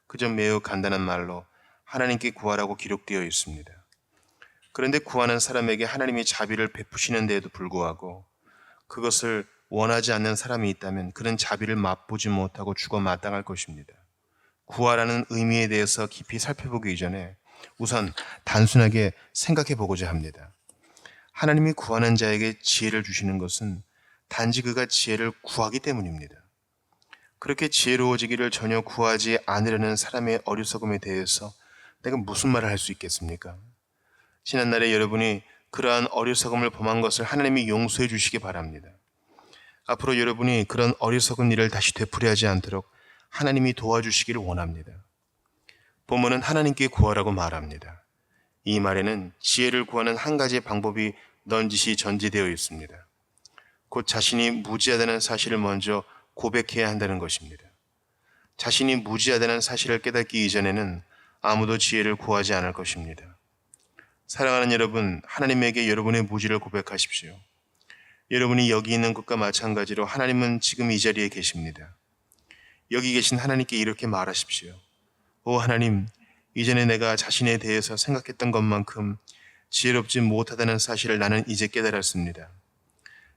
그저 매우 간단한 말로 하나님께 구하라고 기록되어 있습니다. 그런데 구하는 사람에게 하나님이 자비를 베푸시는 데에도 불구하고 그것을 원하지 않는 사람이 있다면 그런 자비를 맛보지 못하고 죽어 마땅할 것입니다. 구하라는 의미에 대해서 깊이 살펴보기 이전에 우선 단순하게 생각해 보고자 합니다. 하나님이 구하는 자에게 지혜를 주시는 것은 단지 그가 지혜를 구하기 때문입니다. 그렇게 지혜로워지기를 전혀 구하지 않으려는 사람의 어리석음에 대해서 내가 무슨 말을 할 수 있겠습니까? 지난날에 여러분이 그러한 어리석음을 범한 것을 하나님이 용서해 주시기 바랍니다. 앞으로 여러분이 그런 어리석은 일을 다시 되풀이하지 않도록 하나님이 도와주시기를 원합니다. 본문은 하나님께 구하라고 말합니다. 이 말에는 지혜를 구하는 한 가지의 방법이 넌지시 전제되어 있습니다. 곧 자신이 무지하다는 사실을 먼저 고백해야 한다는 것입니다. 자신이 무지하다는 사실을 깨닫기 이전에는 아무도 지혜를 구하지 않을 것입니다. 사랑하는 여러분, 하나님에게 여러분의 무지를 고백하십시오. 여러분이 여기 있는 것과 마찬가지로 하나님은 지금 이 자리에 계십니다. 여기 계신 하나님께 이렇게 말하십시오. 오 하나님, 이전에 내가 자신에 대해서 생각했던 것만큼 지혜롭지 못하다는 사실을 나는 이제 깨달았습니다.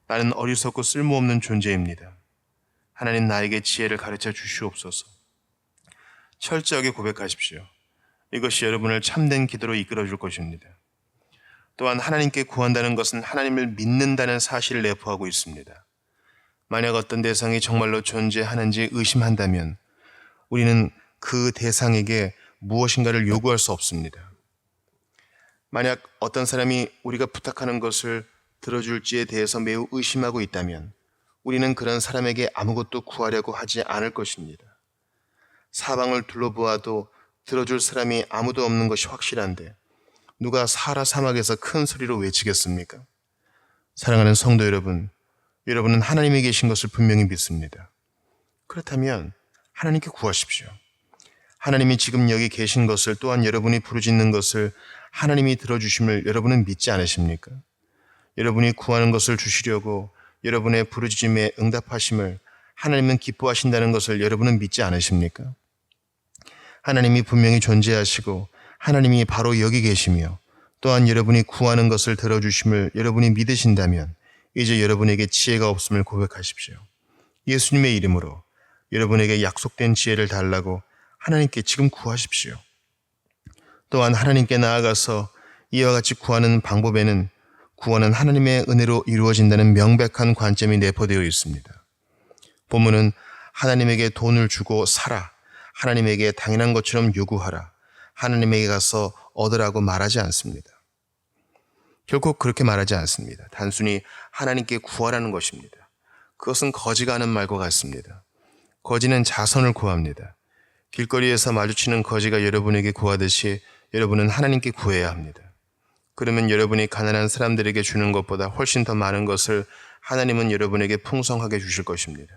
나는 어리석고 쓸모없는 존재입니다. 하나님 나에게 지혜를 가르쳐 주시옵소서. 철저하게 고백하십시오. 이것이 여러분을 참된 기도로 이끌어 줄 것입니다. 또한 하나님께 구한다는 것은 하나님을 믿는다는 사실을 내포하고 있습니다. 만약 어떤 대상이 정말로 존재하는지 의심한다면 우리는 그 대상에게 무엇인가를 요구할 수 없습니다. 만약 어떤 사람이 우리가 부탁하는 것을 들어줄지에 대해서 매우 의심하고 있다면 우리는 그런 사람에게 아무것도 구하려고 하지 않을 것입니다. 사방을 둘러보아도 들어줄 사람이 아무도 없는 것이 확실한데 누가 사라 사막에서 큰 소리로 외치겠습니까? 사랑하는 성도 여러분, 여러분은 하나님이 계신 것을 분명히 믿습니다. 그렇다면 하나님께 구하십시오. 하나님이 지금 여기 계신 것을 또한 여러분이 부르짖는 것을 하나님이 들어주심을 여러분은 믿지 않으십니까? 여러분이 구하는 것을 주시려고 여러분의 부르짖음에 응답하심을 하나님은 기뻐하신다는 것을 여러분은 믿지 않으십니까? 하나님이 분명히 존재하시고 하나님이 바로 여기 계시며 또한 여러분이 구하는 것을 들어주심을 여러분이 믿으신다면 이제 여러분에게 지혜가 없음을 고백하십시오. 예수님의 이름으로 여러분에게 약속된 지혜를 달라고 하나님께 지금 구하십시오. 또한 하나님께 나아가서 이와 같이 구하는 방법에는 구원은 하나님의 은혜로 이루어진다는 명백한 관점이 내포되어 있습니다. 본문은 하나님에게 돈을 주고 사라, 하나님에게 당연한 것처럼 요구하라, 하나님에게 가서 얻으라고 말하지 않습니다. 결코 그렇게 말하지 않습니다. 단순히 하나님께 구하라는 것입니다. 그것은 거지가 하는 말과 같습니다. 거지는 자선을 구합니다. 길거리에서 마주치는 거지가 여러분에게 구하듯이 여러분은 하나님께 구해야 합니다. 그러면 여러분이 가난한 사람들에게 주는 것보다 훨씬 더 많은 것을 하나님은 여러분에게 풍성하게 주실 것입니다.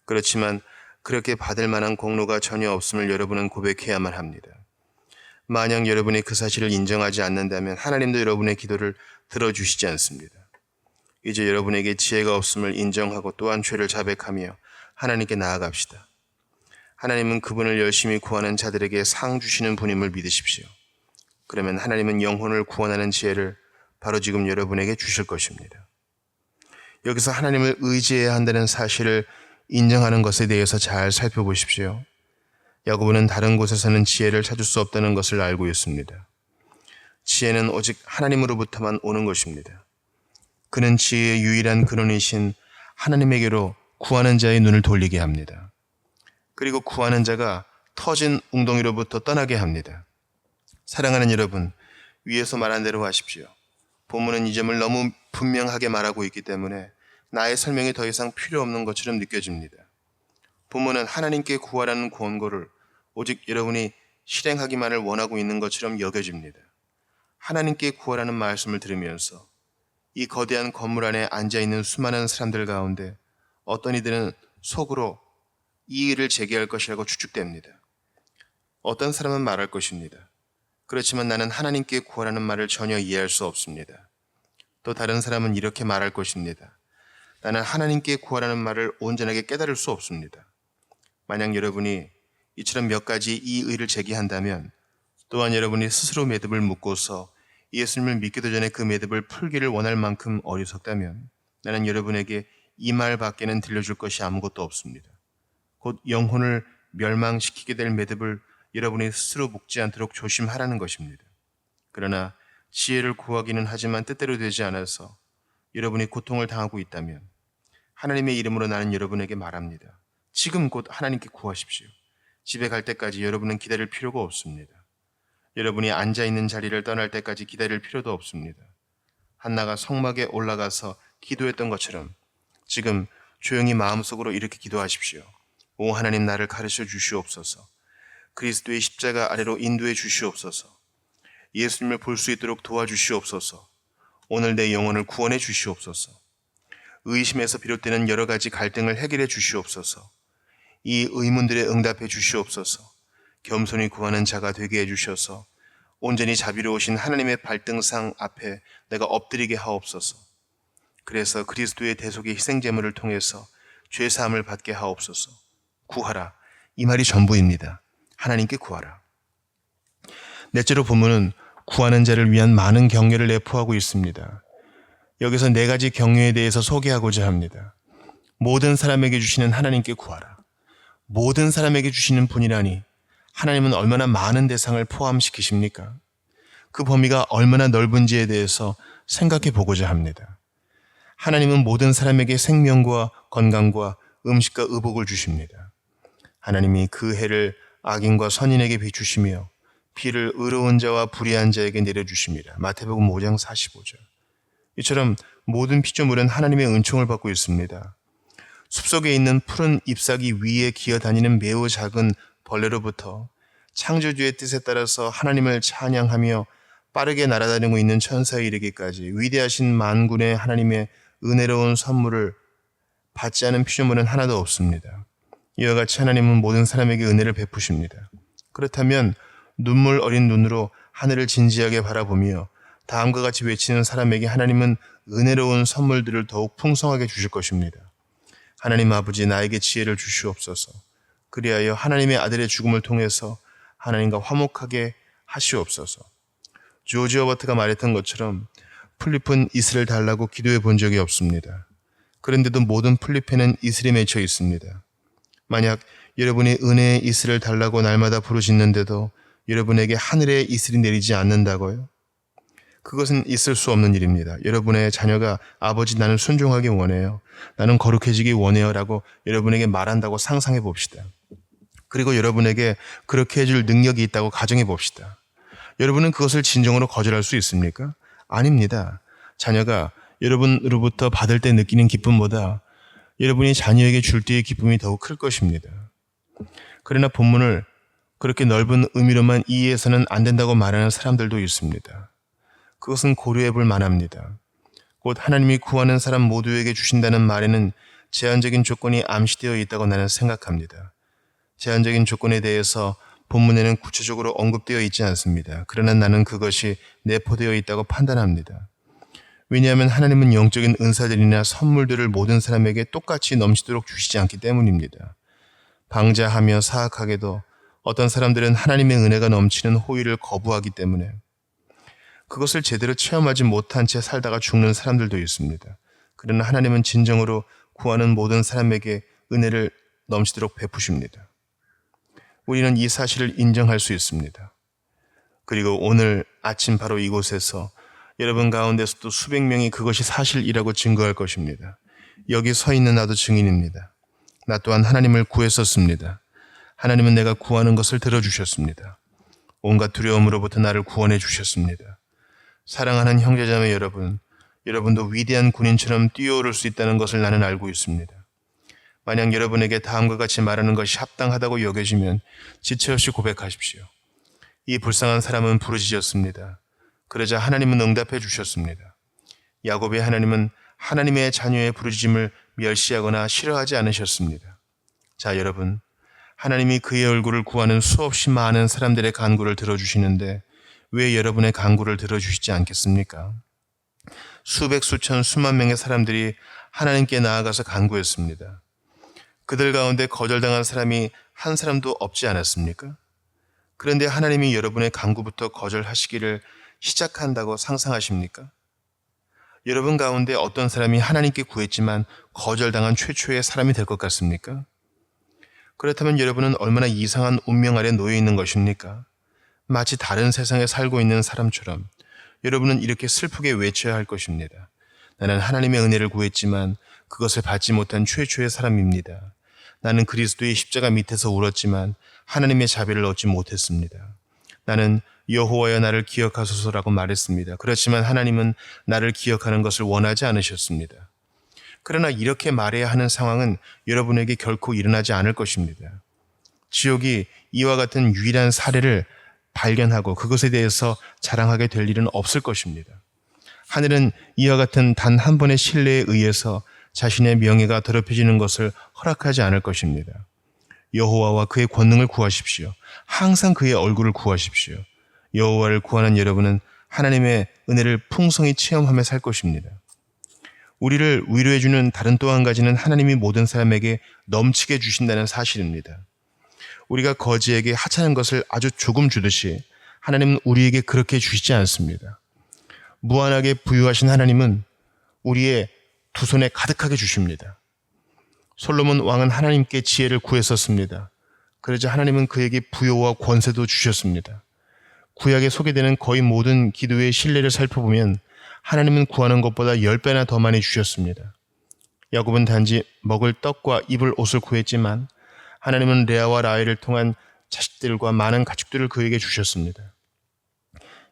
그렇지만 그렇게 받을 만한 공로가 전혀 없음을 여러분은 고백해야만 합니다. 만약 여러분이 그 사실을 인정하지 않는다면 하나님도 여러분의 기도를 들어주시지 않습니다. 이제 여러분에게 지혜가 없음을 인정하고 또한 죄를 자백하며 하나님께 나아갑시다. 하나님은 그분을 열심히 구하는 자들에게 상 주시는 분임을 믿으십시오. 그러면 하나님은 영혼을 구원하는 지혜를 바로 지금 여러분에게 주실 것입니다. 여기서 하나님을 의지해야 한다는 사실을 인정하는 것에 대해서 잘 살펴보십시오. 야고보는 다른 곳에서는 지혜를 찾을 수 없다는 것을 알고 있습니다. 지혜는 오직 하나님으로부터만 오는 것입니다. 그는 지혜의 유일한 근원이신 하나님에게로 구하는 자의 눈을 돌리게 합니다. 그리고 구하는 자가 터진 웅덩이로부터 떠나게 합니다. 사랑하는 여러분, 위에서 말한 대로 하십시오. 본문은 이 점을 너무 분명하게 말하고 있기 때문에 나의 설명이 더 이상 필요 없는 것처럼 느껴집니다. 본문은 하나님께 구하라는 권고를 오직 여러분이 실행하기만을 원하고 있는 것처럼 여겨집니다. 하나님께 구하라는 말씀을 들으면서 이 거대한 건물 안에 앉아있는 수많은 사람들 가운데 어떤 이들은 속으로 이 일을 제기할 것이라고 추측됩니다. 어떤 사람은 말할 것입니다. 그렇지만 나는 하나님께 구하라는 말을 전혀 이해할 수 없습니다. 또 다른 사람은 이렇게 말할 것입니다. 나는 하나님께 구하라는 말을 온전하게 깨달을 수 없습니다. 만약 여러분이 이처럼 몇 가지 이 의를 제기한다면 또한 여러분이 스스로 매듭을 묶고서 예수님을 믿기도 전에 그 매듭을 풀기를 원할 만큼 어리석다면 나는 여러분에게 이 말 밖에는 들려줄 것이 아무것도 없습니다. 곧 영혼을 멸망시키게 될 매듭을 여러분이 스스로 묶지 않도록 조심하라는 것입니다. 그러나 지혜를 구하기는 하지만 뜻대로 되지 않아서 여러분이 고통을 당하고 있다면 하나님의 이름으로 나는 여러분에게 말합니다. 지금 곧 하나님께 구하십시오. 집에 갈 때까지 여러분은 기다릴 필요가 없습니다. 여러분이 앉아있는 자리를 떠날 때까지 기다릴 필요도 없습니다. 한나가 성막에 올라가서 기도했던 것처럼 지금 조용히 마음속으로 이렇게 기도하십시오. 오 하나님, 나를 가르쳐 주시옵소서. 그리스도의 십자가 아래로 인도해 주시옵소서. 예수님을 볼 수 있도록 도와주시옵소서. 오늘 내 영혼을 구원해 주시옵소서. 의심에서 비롯되는 여러 가지 갈등을 해결해 주시옵소서. 이 의문들에 응답해 주시옵소서. 겸손히 구하는 자가 되게 해주셔서 온전히 자비로우신 하나님의 발등상 앞에 내가 엎드리게 하옵소서. 그래서 그리스도의 대속의 희생제물을 통해서 죄사함을 받게 하옵소서. 구하라. 이 말이 전부입니다. 하나님께 구하라. 넷째로 본문은 구하는 자를 위한 많은 격려를 내포하고 있습니다. 여기서 네 가지 격려에 대해서 소개하고자 합니다. 모든 사람에게 주시는 하나님께 구하라. 모든 사람에게 주시는 분이라니 하나님은 얼마나 많은 대상을 포함시키십니까? 그 범위가 얼마나 넓은지에 대해서 생각해 보고자 합니다. 하나님은 모든 사람에게 생명과 건강과 음식과 의복을 주십니다. 하나님이 그 해를 악인과 선인에게 비추시며 비를 의로운 자와 불의한 자에게 내려주십니다. 마태복음 5장 45절. 이처럼 모든 피조물은 하나님의 은총을 받고 있습니다. 숲속에 있는 푸른 잎사귀 위에 기어다니는 매우 작은 벌레로부터 창조주의 뜻에 따라서 하나님을 찬양하며 빠르게 날아다니고 있는 천사에 이르기까지 위대하신 만군의 하나님의 은혜로운 선물을 받지 않은 피조물은 하나도 없습니다. 이와 같이 하나님은 모든 사람에게 은혜를 베푸십니다. 그렇다면 눈물 어린 눈으로 하늘을 진지하게 바라보며 다음과 같이 외치는 사람에게 하나님은 은혜로운 선물들을 더욱 풍성하게 주실 것입니다. 하나님 아버지, 나에게 지혜를 주시옵소서. 그리하여 하나님의 아들의 죽음을 통해서 하나님과 화목하게 하시옵소서. 조지 허버트가 말했던 것처럼 풀잎은 이슬을 달라고 기도해 본 적이 없습니다. 그런데도 모든 풀잎에는 이슬이 맺혀 있습니다. 만약 여러분이 은혜의 이슬을 달라고 날마다 부르짖는데도 여러분에게 하늘의 이슬이 내리지 않는다고요? 그것은 있을 수 없는 일입니다. 여러분의 자녀가 아버지, 나는 순종하기 원해요. 나는 거룩해지기 원해요. 라고 여러분에게 말한다고 상상해 봅시다. 그리고 여러분에게 그렇게 해줄 능력이 있다고 가정해 봅시다. 여러분은 그것을 진정으로 거절할 수 있습니까? 아닙니다. 자녀가 여러분으로부터 받을 때 느끼는 기쁨보다 여러분이 자녀에게 줄 때의 기쁨이 더욱 클 것입니다. 그러나 본문을 그렇게 넓은 의미로만 이해해서는 안 된다고 말하는 사람들도 있습니다. 그것은 고려해 볼 만합니다. 곧 하나님이 구하는 사람 모두에게 주신다는 말에는 제한적인 조건이 암시되어 있다고 나는 생각합니다. 제한적인 조건에 대해서 본문에는 구체적으로 언급되어 있지 않습니다. 그러나 나는 그것이 내포되어 있다고 판단합니다. 왜냐하면 하나님은 영적인 은사들이나 선물들을 모든 사람에게 똑같이 넘치도록 주시지 않기 때문입니다. 방자하며 사악하게도 어떤 사람들은 하나님의 은혜가 넘치는 호의를 거부하기 때문에 그것을 제대로 체험하지 못한 채 살다가 죽는 사람들도 있습니다. 그러나 하나님은 진정으로 구하는 모든 사람에게 은혜를 넘치도록 베푸십니다. 우리는 이 사실을 인정할 수 있습니다. 그리고 오늘 아침 바로 이곳에서 여러분 가운데서도 수백 명이 그것이 사실이라고 증거할 것입니다. 여기 서 있는 나도 증인입니다. 나 또한 하나님을 구했었습니다. 하나님은 내가 구하는 것을 들어주셨습니다. 온갖 두려움으로부터 나를 구원해 주셨습니다. 사랑하는 형제자매 여러분, 여러분도 위대한 군인처럼 뛰어오를 수 있다는 것을 나는 알고 있습니다. 만약 여러분에게 다음과 같이 말하는 것이 합당하다고 여겨지면 지체 없이 고백하십시오. 이 불쌍한 사람은 부르짖었습니다. 그러자 하나님은 응답해 주셨습니다. 야곱의 하나님은 하나님의 자녀의 부르짖음을 멸시하거나 싫어하지 않으셨습니다. 자, 여러분, 하나님이 그의 얼굴을 구하는 수없이 많은 사람들의 간구를 들어주시는데 왜 여러분의 간구를 들어주시지 않겠습니까? 수백, 수천, 수만 명의 사람들이 하나님께 나아가서 간구했습니다. 그들 가운데 거절당한 사람이 한 사람도 없지 않았습니까? 그런데 하나님이 여러분의 간구부터 거절하시기를 시작한다고 상상하십니까? 여러분 가운데 어떤 사람이 하나님께 구했지만 거절당한 최초의 사람이 될 것 같습니까? 그렇다면 여러분은 얼마나 이상한 운명 아래 놓여 있는 것입니까? 마치 다른 세상에 살고 있는 사람처럼 여러분은 이렇게 슬프게 외쳐야 할 것입니다. 나는 하나님의 은혜를 구했지만 그것을 받지 못한 최초의 사람입니다. 나는 그리스도의 십자가 밑에서 울었지만 하나님의 자비를 얻지 못했습니다. 나는 여호와여 나를 기억하소서라고 말했습니다. 그렇지만 하나님은 나를 기억하는 것을 원하지 않으셨습니다. 그러나 이렇게 말해야 하는 상황은 여러분에게 결코 일어나지 않을 것입니다. 지옥이 이와 같은 유일한 사례를 발견하고 그것에 대해서 자랑하게 될 일은 없을 것입니다. 하늘은 이와 같은 단 한 번의 신뢰에 의해서 자신의 명예가 더럽혀지는 것을 허락하지 않을 것입니다. 여호와와 그의 권능을 구하십시오. 항상 그의 얼굴을 구하십시오. 여호와를 구하는 여러분은 하나님의 은혜를 풍성히 체험하며 살 것입니다. 우리를 위로해주는 다른 또 한 가지는 하나님이 모든 사람에게 넘치게 주신다는 사실입니다. 우리가 거지에게 하찮은 것을 아주 조금 주듯이 하나님은 우리에게 그렇게 주시지 않습니다. 무한하게 부유하신 하나님은 우리의 두 손에 가득하게 주십니다. 솔로몬 왕은 하나님께 지혜를 구했었습니다. 그러자 하나님은 그에게 부여와 권세도 주셨습니다. 구약에 소개되는 거의 모든 기도의 신뢰를 살펴보면 하나님은 구하는 것보다 10배나 더 많이 주셨습니다. 야곱은 단지 먹을 떡과 입을 옷을 구했지만 하나님은 레아와 라헬을 통한 자식들과 많은 가축들을 그에게 주셨습니다.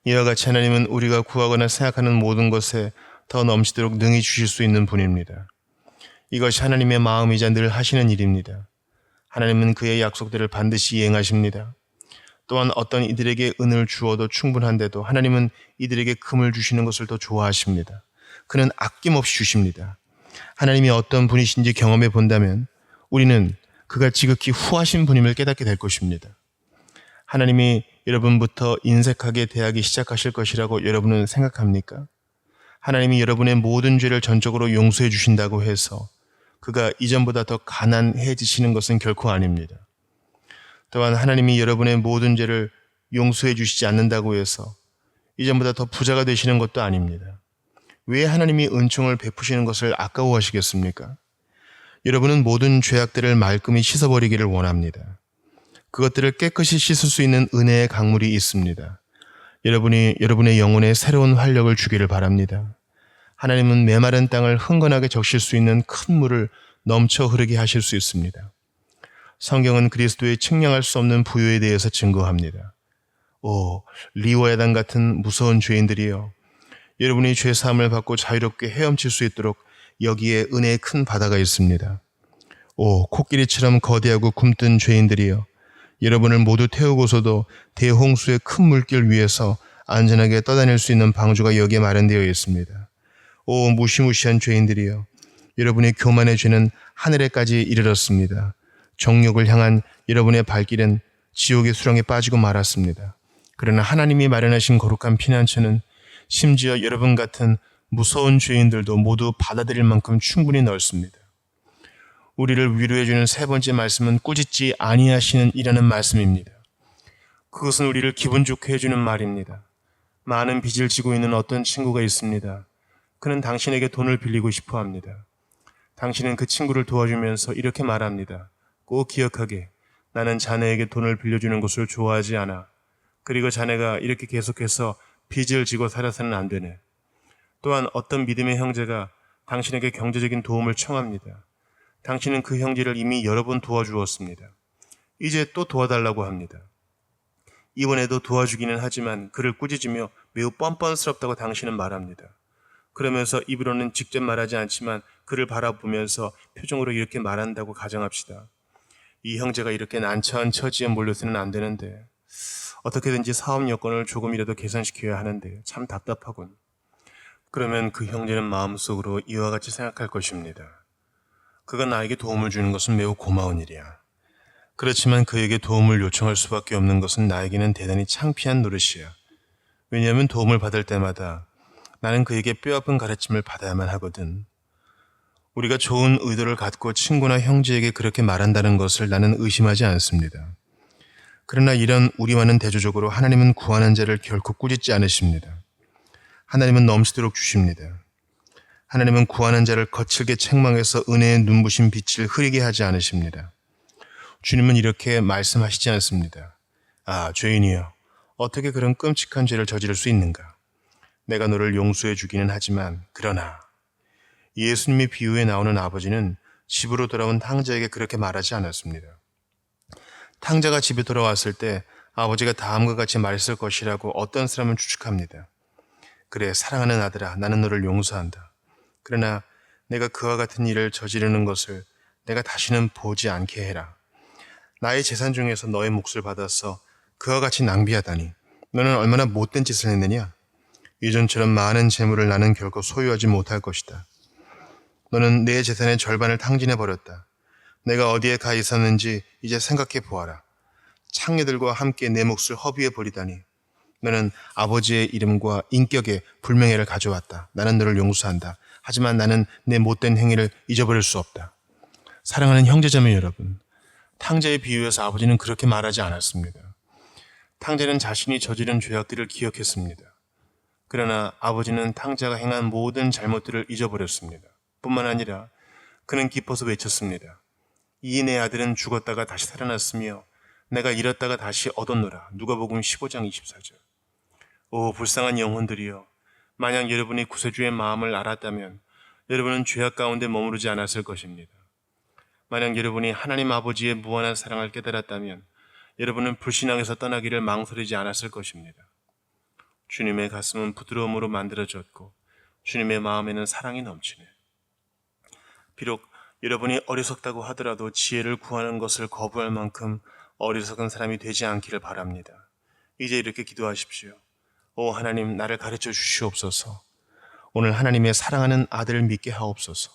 이와 같이 하나님은 우리가 구하거나 생각하는 모든 것에 더 넘치도록 능히 주실 수 있는 분입니다. 이것이 하나님의 마음이자 늘 하시는 일입니다. 하나님은 그의 약속들을 반드시 이행하십니다. 또한 어떤 이들에게 은을 주어도 충분한데도 하나님은 이들에게 금을 주시는 것을 더 좋아하십니다. 그는 아낌없이 주십니다. 하나님이 어떤 분이신지 경험해 본다면 우리는 그가 지극히 후하신 분임을 깨닫게 될 것입니다. 하나님이 여러분부터 인색하게 대하기 시작하실 것이라고 여러분은 생각합니까? 하나님이 여러분의 모든 죄를 전적으로 용서해 주신다고 해서 그가 이전보다 더 가난해지시는 것은 결코 아닙니다. 또한 하나님이 여러분의 모든 죄를 용서해 주시지 않는다고 해서 이전보다 더 부자가 되시는 것도 아닙니다. 왜 하나님이 은총을 베푸시는 것을 아까워하시겠습니까? 여러분은 모든 죄악들을 말끔히 씻어버리기를 원합니다. 그것들을 깨끗이 씻을 수 있는 은혜의 강물이 있습니다. 여러분이 여러분의 영혼에 새로운 활력을 주기를 바랍니다. 하나님은 메마른 땅을 흥건하게 적실 수 있는 큰 물을 넘쳐 흐르게 하실 수 있습니다. 성경은 그리스도의 측량할 수 없는 부요에 대해서 증거합니다. 오, 리워야단 같은 무서운 죄인들이여, 여러분이 죄사함을 받고 자유롭게 헤엄칠 수 있도록 여기에 은혜의 큰 바다가 있습니다. 오, 코끼리처럼 거대하고 굼뜬 죄인들이여, 여러분을 모두 태우고서도 대홍수의 큰 물길 위에서 안전하게 떠다닐 수 있는 방주가 여기에 마련되어 있습니다. 오, 무시무시한 죄인들이여, 여러분의 교만의 죄는 하늘에까지 이르렀습니다. 정욕을 향한 여러분의 발길은 지옥의 수렁에 빠지고 말았습니다. 그러나 하나님이 마련하신 거룩한 피난처는 심지어 여러분 같은 무서운 죄인들도 모두 받아들일 만큼 충분히 넓습니다. 우리를 위로해주는 세 번째 말씀은 꾸짖지 아니하시는 이라는 말씀입니다. 그것은 우리를 기분 좋게 해주는 말입니다. 많은 빚을 지고 있는 어떤 친구가 있습니다. 그는 당신에게 돈을 빌리고 싶어 합니다. 당신은 그 친구를 도와주면서 이렇게 말합니다. 꼭 기억하게, 나는 자네에게 돈을 빌려주는 것을 좋아하지 않아. 그리고 자네가 이렇게 계속해서 빚을 지고 살아서는 안 되네. 또한 어떤 믿음의 형제가 당신에게 경제적인 도움을 청합니다. 당신은 그 형제를 이미 여러 번 도와주었습니다. 이제 또 도와달라고 합니다. 이번에도 도와주기는 하지만 그를 꾸짖으며 매우 뻔뻔스럽다고 당신은 말합니다. 그러면서 입으로는 직접 말하지 않지만 그를 바라보면서 표정으로 이렇게 말한다고 가정합시다. 이 형제가 이렇게 난처한 처지에 몰려서는 안 되는데 어떻게든지 사업 여건을 조금이라도 개선시켜야 하는데 참 답답하군. 그러면 그 형제는 마음속으로 이와 같이 생각할 것입니다. 그가 나에게 도움을 주는 것은 매우 고마운 일이야. 그렇지만 그에게 도움을 요청할 수밖에 없는 것은 나에게는 대단히 창피한 노릇이야. 왜냐하면 도움을 받을 때마다 나는 그에게 뼈아픈 가르침을 받아야만 하거든. 우리가 좋은 의도를 갖고 친구나 형제에게 그렇게 말한다는 것을 나는 의심하지 않습니다. 그러나 이런 우리와는 대조적으로 하나님은 구하는 자를 결코 꾸짖지 않으십니다. 하나님은 넘치도록 주십니다. 하나님은 구하는 자를 거칠게 책망해서 은혜의 눈부신 빛을 흐리게 하지 않으십니다. 주님은 이렇게 말씀하시지 않습니다. 아, 죄인이여, 어떻게 그런 끔찍한 죄를 저지를 수 있는가? 내가 너를 용서해 주기는 하지만 그러나 예수님의 비유에 나오는 아버지는 집으로 돌아온 탕자에게 그렇게 말하지 않았습니다. 탕자가 집에 돌아왔을 때 아버지가 다음과 같이 말했을 것이라고 어떤 사람은 추측합니다. 그래, 사랑하는 아들아, 나는 너를 용서한다. 그러나 내가 그와 같은 일을 저지르는 것을 내가 다시는 보지 않게 해라. 나의 재산 중에서 너의 몫을 받아서 그와 같이 낭비하다니 너는 얼마나 못된 짓을 했느냐? 이전처럼 많은 재물을 나는 결코 소유하지 못할 것이다. 너는 내 재산의 절반을 탕진해버렸다. 내가 어디에 가 있었는지 이제 생각해 보아라. 창녀들과 함께 내 몫을 허비해 버리다니. 너는 아버지의 이름과 인격에 불명예를 가져왔다. 나는 너를 용서한다. 하지만 나는 내 못된 행위를 잊어버릴 수 없다. 사랑하는 형제자매 여러분, 탕자의 비유에서 아버지는 그렇게 말하지 않았습니다. 탕자는 자신이 저지른 죄악들을 기억했습니다. 그러나 아버지는 탕자가 행한 모든 잘못들을 잊어버렸습니다. 뿐만 아니라 그는 기뻐서 외쳤습니다. 이 내 아들은 죽었다가 다시 살아났으며 내가 잃었다가 다시 얻었노라. 누가복음 15장 24절. 오 불쌍한 영혼들이여, 만약 여러분이 구세주의 마음을 알았다면 여러분은 죄악 가운데 머무르지 않았을 것입니다. 만약 여러분이 하나님 아버지의 무한한 사랑을 깨달았다면 여러분은 불신앙에서 떠나기를 망설이지 않았을 것입니다. 주님의 가슴은 부드러움으로 만들어졌고 주님의 마음에는 사랑이 넘치네. 비록 여러분이 어리석다고 하더라도 지혜를 구하는 것을 거부할 만큼 어리석은 사람이 되지 않기를 바랍니다. 이제 이렇게 기도하십시오. 오 하나님, 나를 가르쳐 주시옵소서. 오늘 하나님의 사랑하는 아들을 믿게 하옵소서.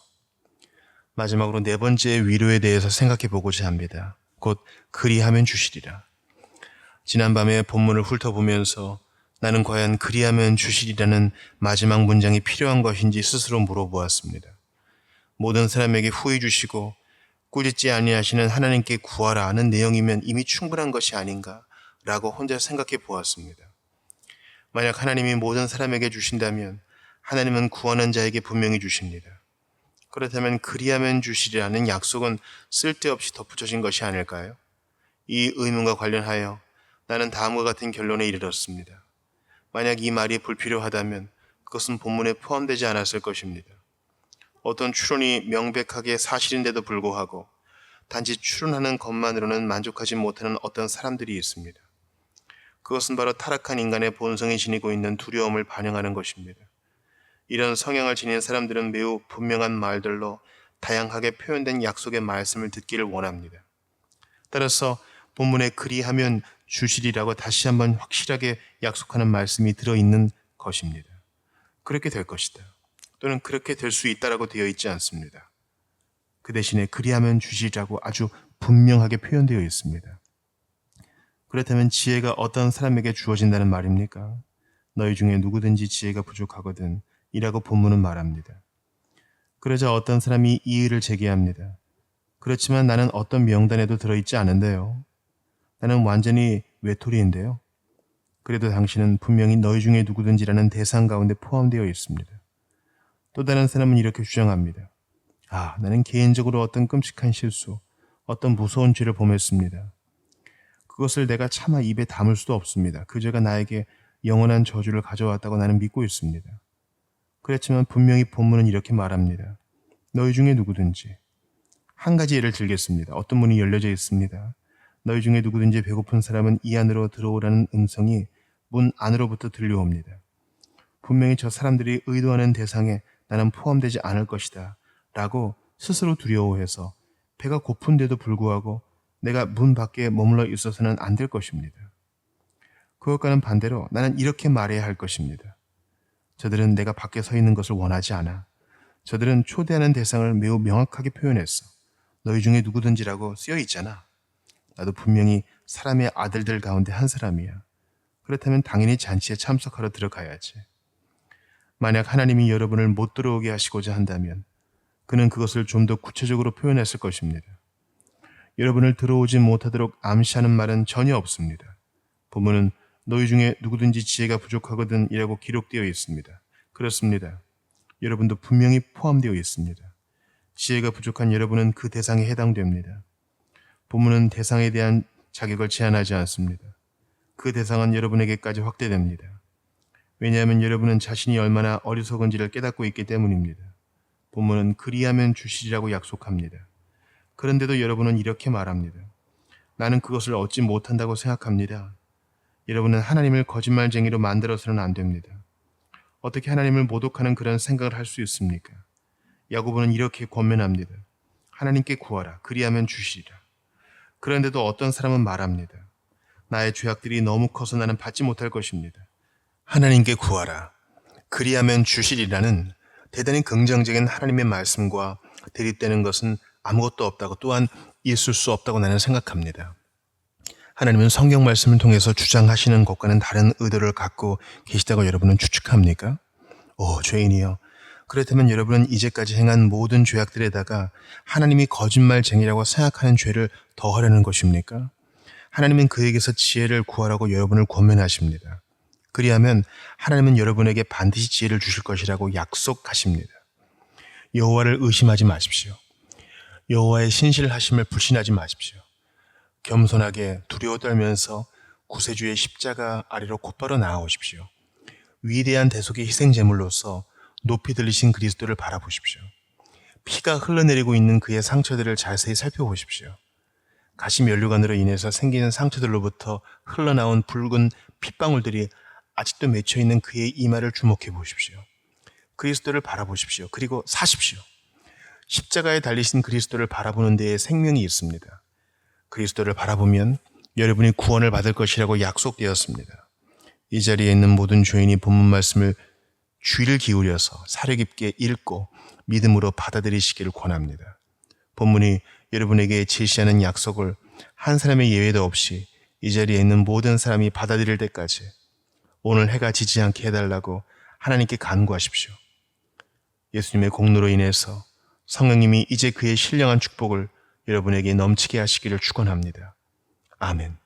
마지막으로 네 번째 위로에 대해서 생각해 보고자 합니다. 곧 그리하면 주시리라. 지난밤에 본문을 훑어보면서 나는 과연 그리하면 주시리라는 마지막 문장이 필요한 것인지 스스로 물어보았습니다. 모든 사람에게 후히 주시고 꾸짖지 아니하시는 하나님께 구하라 하는 내용이면 이미 충분한 것이 아닌가 라고 혼자 생각해 보았습니다. 만약 하나님이 모든 사람에게 주신다면 하나님은 구하는 자에게 분명히 주십니다. 그렇다면 그리하면 주시리라는 약속은 쓸데없이 덧붙여진 것이 아닐까요? 이 의문과 관련하여 나는 다음과 같은 결론에 이르렀습니다. 만약 이 말이 불필요하다면 그것은 본문에 포함되지 않았을 것입니다. 어떤 추론이 명백하게 사실인데도 불구하고 단지 추론하는 것만으로는 만족하지 못하는 어떤 사람들이 있습니다. 그것은 바로 타락한 인간의 본성이 지니고 있는 두려움을 반영하는 것입니다. 이런 성향을 지닌 사람들은 매우 분명한 말들로 다양하게 표현된 약속의 말씀을 듣기를 원합니다. 따라서 본문에 그리하면 주시리라고 다시 한번 확실하게 약속하는 말씀이 들어있는 것입니다. 그렇게 될 것이다. 또는 그렇게 될 수 있다라고 되어 있지 않습니다. 그 대신에 그리하면 주시리라고 아주 분명하게 표현되어 있습니다. 그렇다면 지혜가 어떤 사람에게 주어진다는 말입니까? 너희 중에 누구든지 지혜가 부족하거든 이라고 본문은 말합니다. 그러자 어떤 사람이 이의를 제기합니다. 그렇지만 나는 어떤 명단에도 들어있지 않은데요. 나는 완전히 외톨이인데요. 그래도 당신은 분명히 너희 중에 누구든지라는 대상 가운데 포함되어 있습니다. 또 다른 사람은 이렇게 주장합니다. 아, 나는 개인적으로 어떤 끔찍한 실수, 어떤 무서운 죄를 범했습니다. 그것을 내가 차마 입에 담을 수도 없습니다. 그 죄가 나에게 영원한 저주를 가져왔다고 나는 믿고 있습니다. 그렇지만 분명히 본문은 이렇게 말합니다. 너희 중에 누구든지. 한 가지 예를 들겠습니다. 어떤 문이 열려져 있습니다. 너희 중에 누구든지 배고픈 사람은 이 안으로 들어오라는 음성이 문 안으로부터 들려옵니다. 분명히 저 사람들이 의도하는 대상에 나는 포함되지 않을 것이다 라고 스스로 두려워해서 배가 고픈데도 불구하고 내가 문 밖에 머물러 있어서는 안 될 것입니다. 그것과는 반대로 나는 이렇게 말해야 할 것입니다. 저들은 내가 밖에 서 있는 것을 원하지 않아. 저들은 초대하는 대상을 매우 명확하게 표현했어. 너희 중에 누구든지라고 쓰여 있잖아. 나도 분명히 사람의 아들들 가운데 한 사람이야. 그렇다면 당연히 잔치에 참석하러 들어가야지. 만약 하나님이 여러분을 못 들어오게 하시고자 한다면 그는 그것을 좀 더 구체적으로 표현했을 것입니다. 여러분을 들어오지 못하도록 암시하는 말은 전혀 없습니다. 본문은 너희 중에 누구든지 지혜가 부족하거든 이라고 기록되어 있습니다. 그렇습니다. 여러분도 분명히 포함되어 있습니다. 지혜가 부족한 여러분은 그 대상에 해당됩니다. 본문은 대상에 대한 자격을 제한하지 않습니다. 그 대상은 여러분에게까지 확대됩니다. 왜냐하면 여러분은 자신이 얼마나 어리석은지를 깨닫고 있기 때문입니다. 본문은 그리하면 주시리라고 약속합니다. 그런데도 여러분은 이렇게 말합니다. 나는 그것을 얻지 못한다고 생각합니다. 여러분은 하나님을 거짓말쟁이로 만들어서는 안 됩니다. 어떻게 하나님을 모독하는 그런 생각을 할 수 있습니까? 야고보는 이렇게 권면합니다. 하나님께 구하라. 그리하면 주시리라. 그런데도 어떤 사람은 말합니다. 나의 죄악들이 너무 커서 나는 받지 못할 것입니다. 하나님께 구하라. 그리하면 주시리라는 대단히 긍정적인 하나님의 말씀과 대립되는 것은 아무것도 없다고 또한 있을 수 없다고 나는 생각합니다. 하나님은 성경 말씀을 통해서 주장하시는 것과는 다른 의도를 갖고 계시다고 여러분은 추측합니까? 죄인이여. 그렇다면 여러분은 이제까지 행한 모든 죄악들에다가 하나님이 거짓말쟁이라고 생각하는 죄를 더하려는 것입니까? 하나님은 그에게서 지혜를 구하라고 여러분을 권면하십니다. 그리하면 하나님은 여러분에게 반드시 지혜를 주실 것이라고 약속하십니다. 여호와를 의심하지 마십시오. 여호와의 신실하심을 불신하지 마십시오. 겸손하게 두려워 떨면서 구세주의 십자가 아래로 곧바로 나아오십시오. 위대한 대속의 희생제물로서 높이 들리신 그리스도를 바라보십시오. 피가 흘러내리고 있는 그의 상처들을 자세히 살펴보십시오. 가시면류관으로 인해서 생기는 상처들로부터 흘러나온 붉은 핏방울들이 아직도 맺혀있는 그의 이마를 주목해 보십시오. 그리스도를 바라보십시오. 그리고 사십시오. 십자가에 달리신 그리스도를 바라보는 데에 생명이 있습니다. 그리스도를 바라보면 여러분이 구원을 받을 것이라고 약속되었습니다. 이 자리에 있는 모든 죄인이 본문 말씀을 주의를 기울여서 사려 깊게 읽고 믿음으로 받아들이시기를 권합니다. 본문이 여러분에게 제시하는 약속을 한 사람의 예외도 없이 이 자리에 있는 모든 사람이 받아들일 때까지 오늘 해가 지지 않게 해달라고 하나님께 간구하십시오. 예수님의 공로로 인해서 성령님이 이제 그의 신령한 축복을 여러분에게 넘치게 하시기를 축원합니다. 아멘.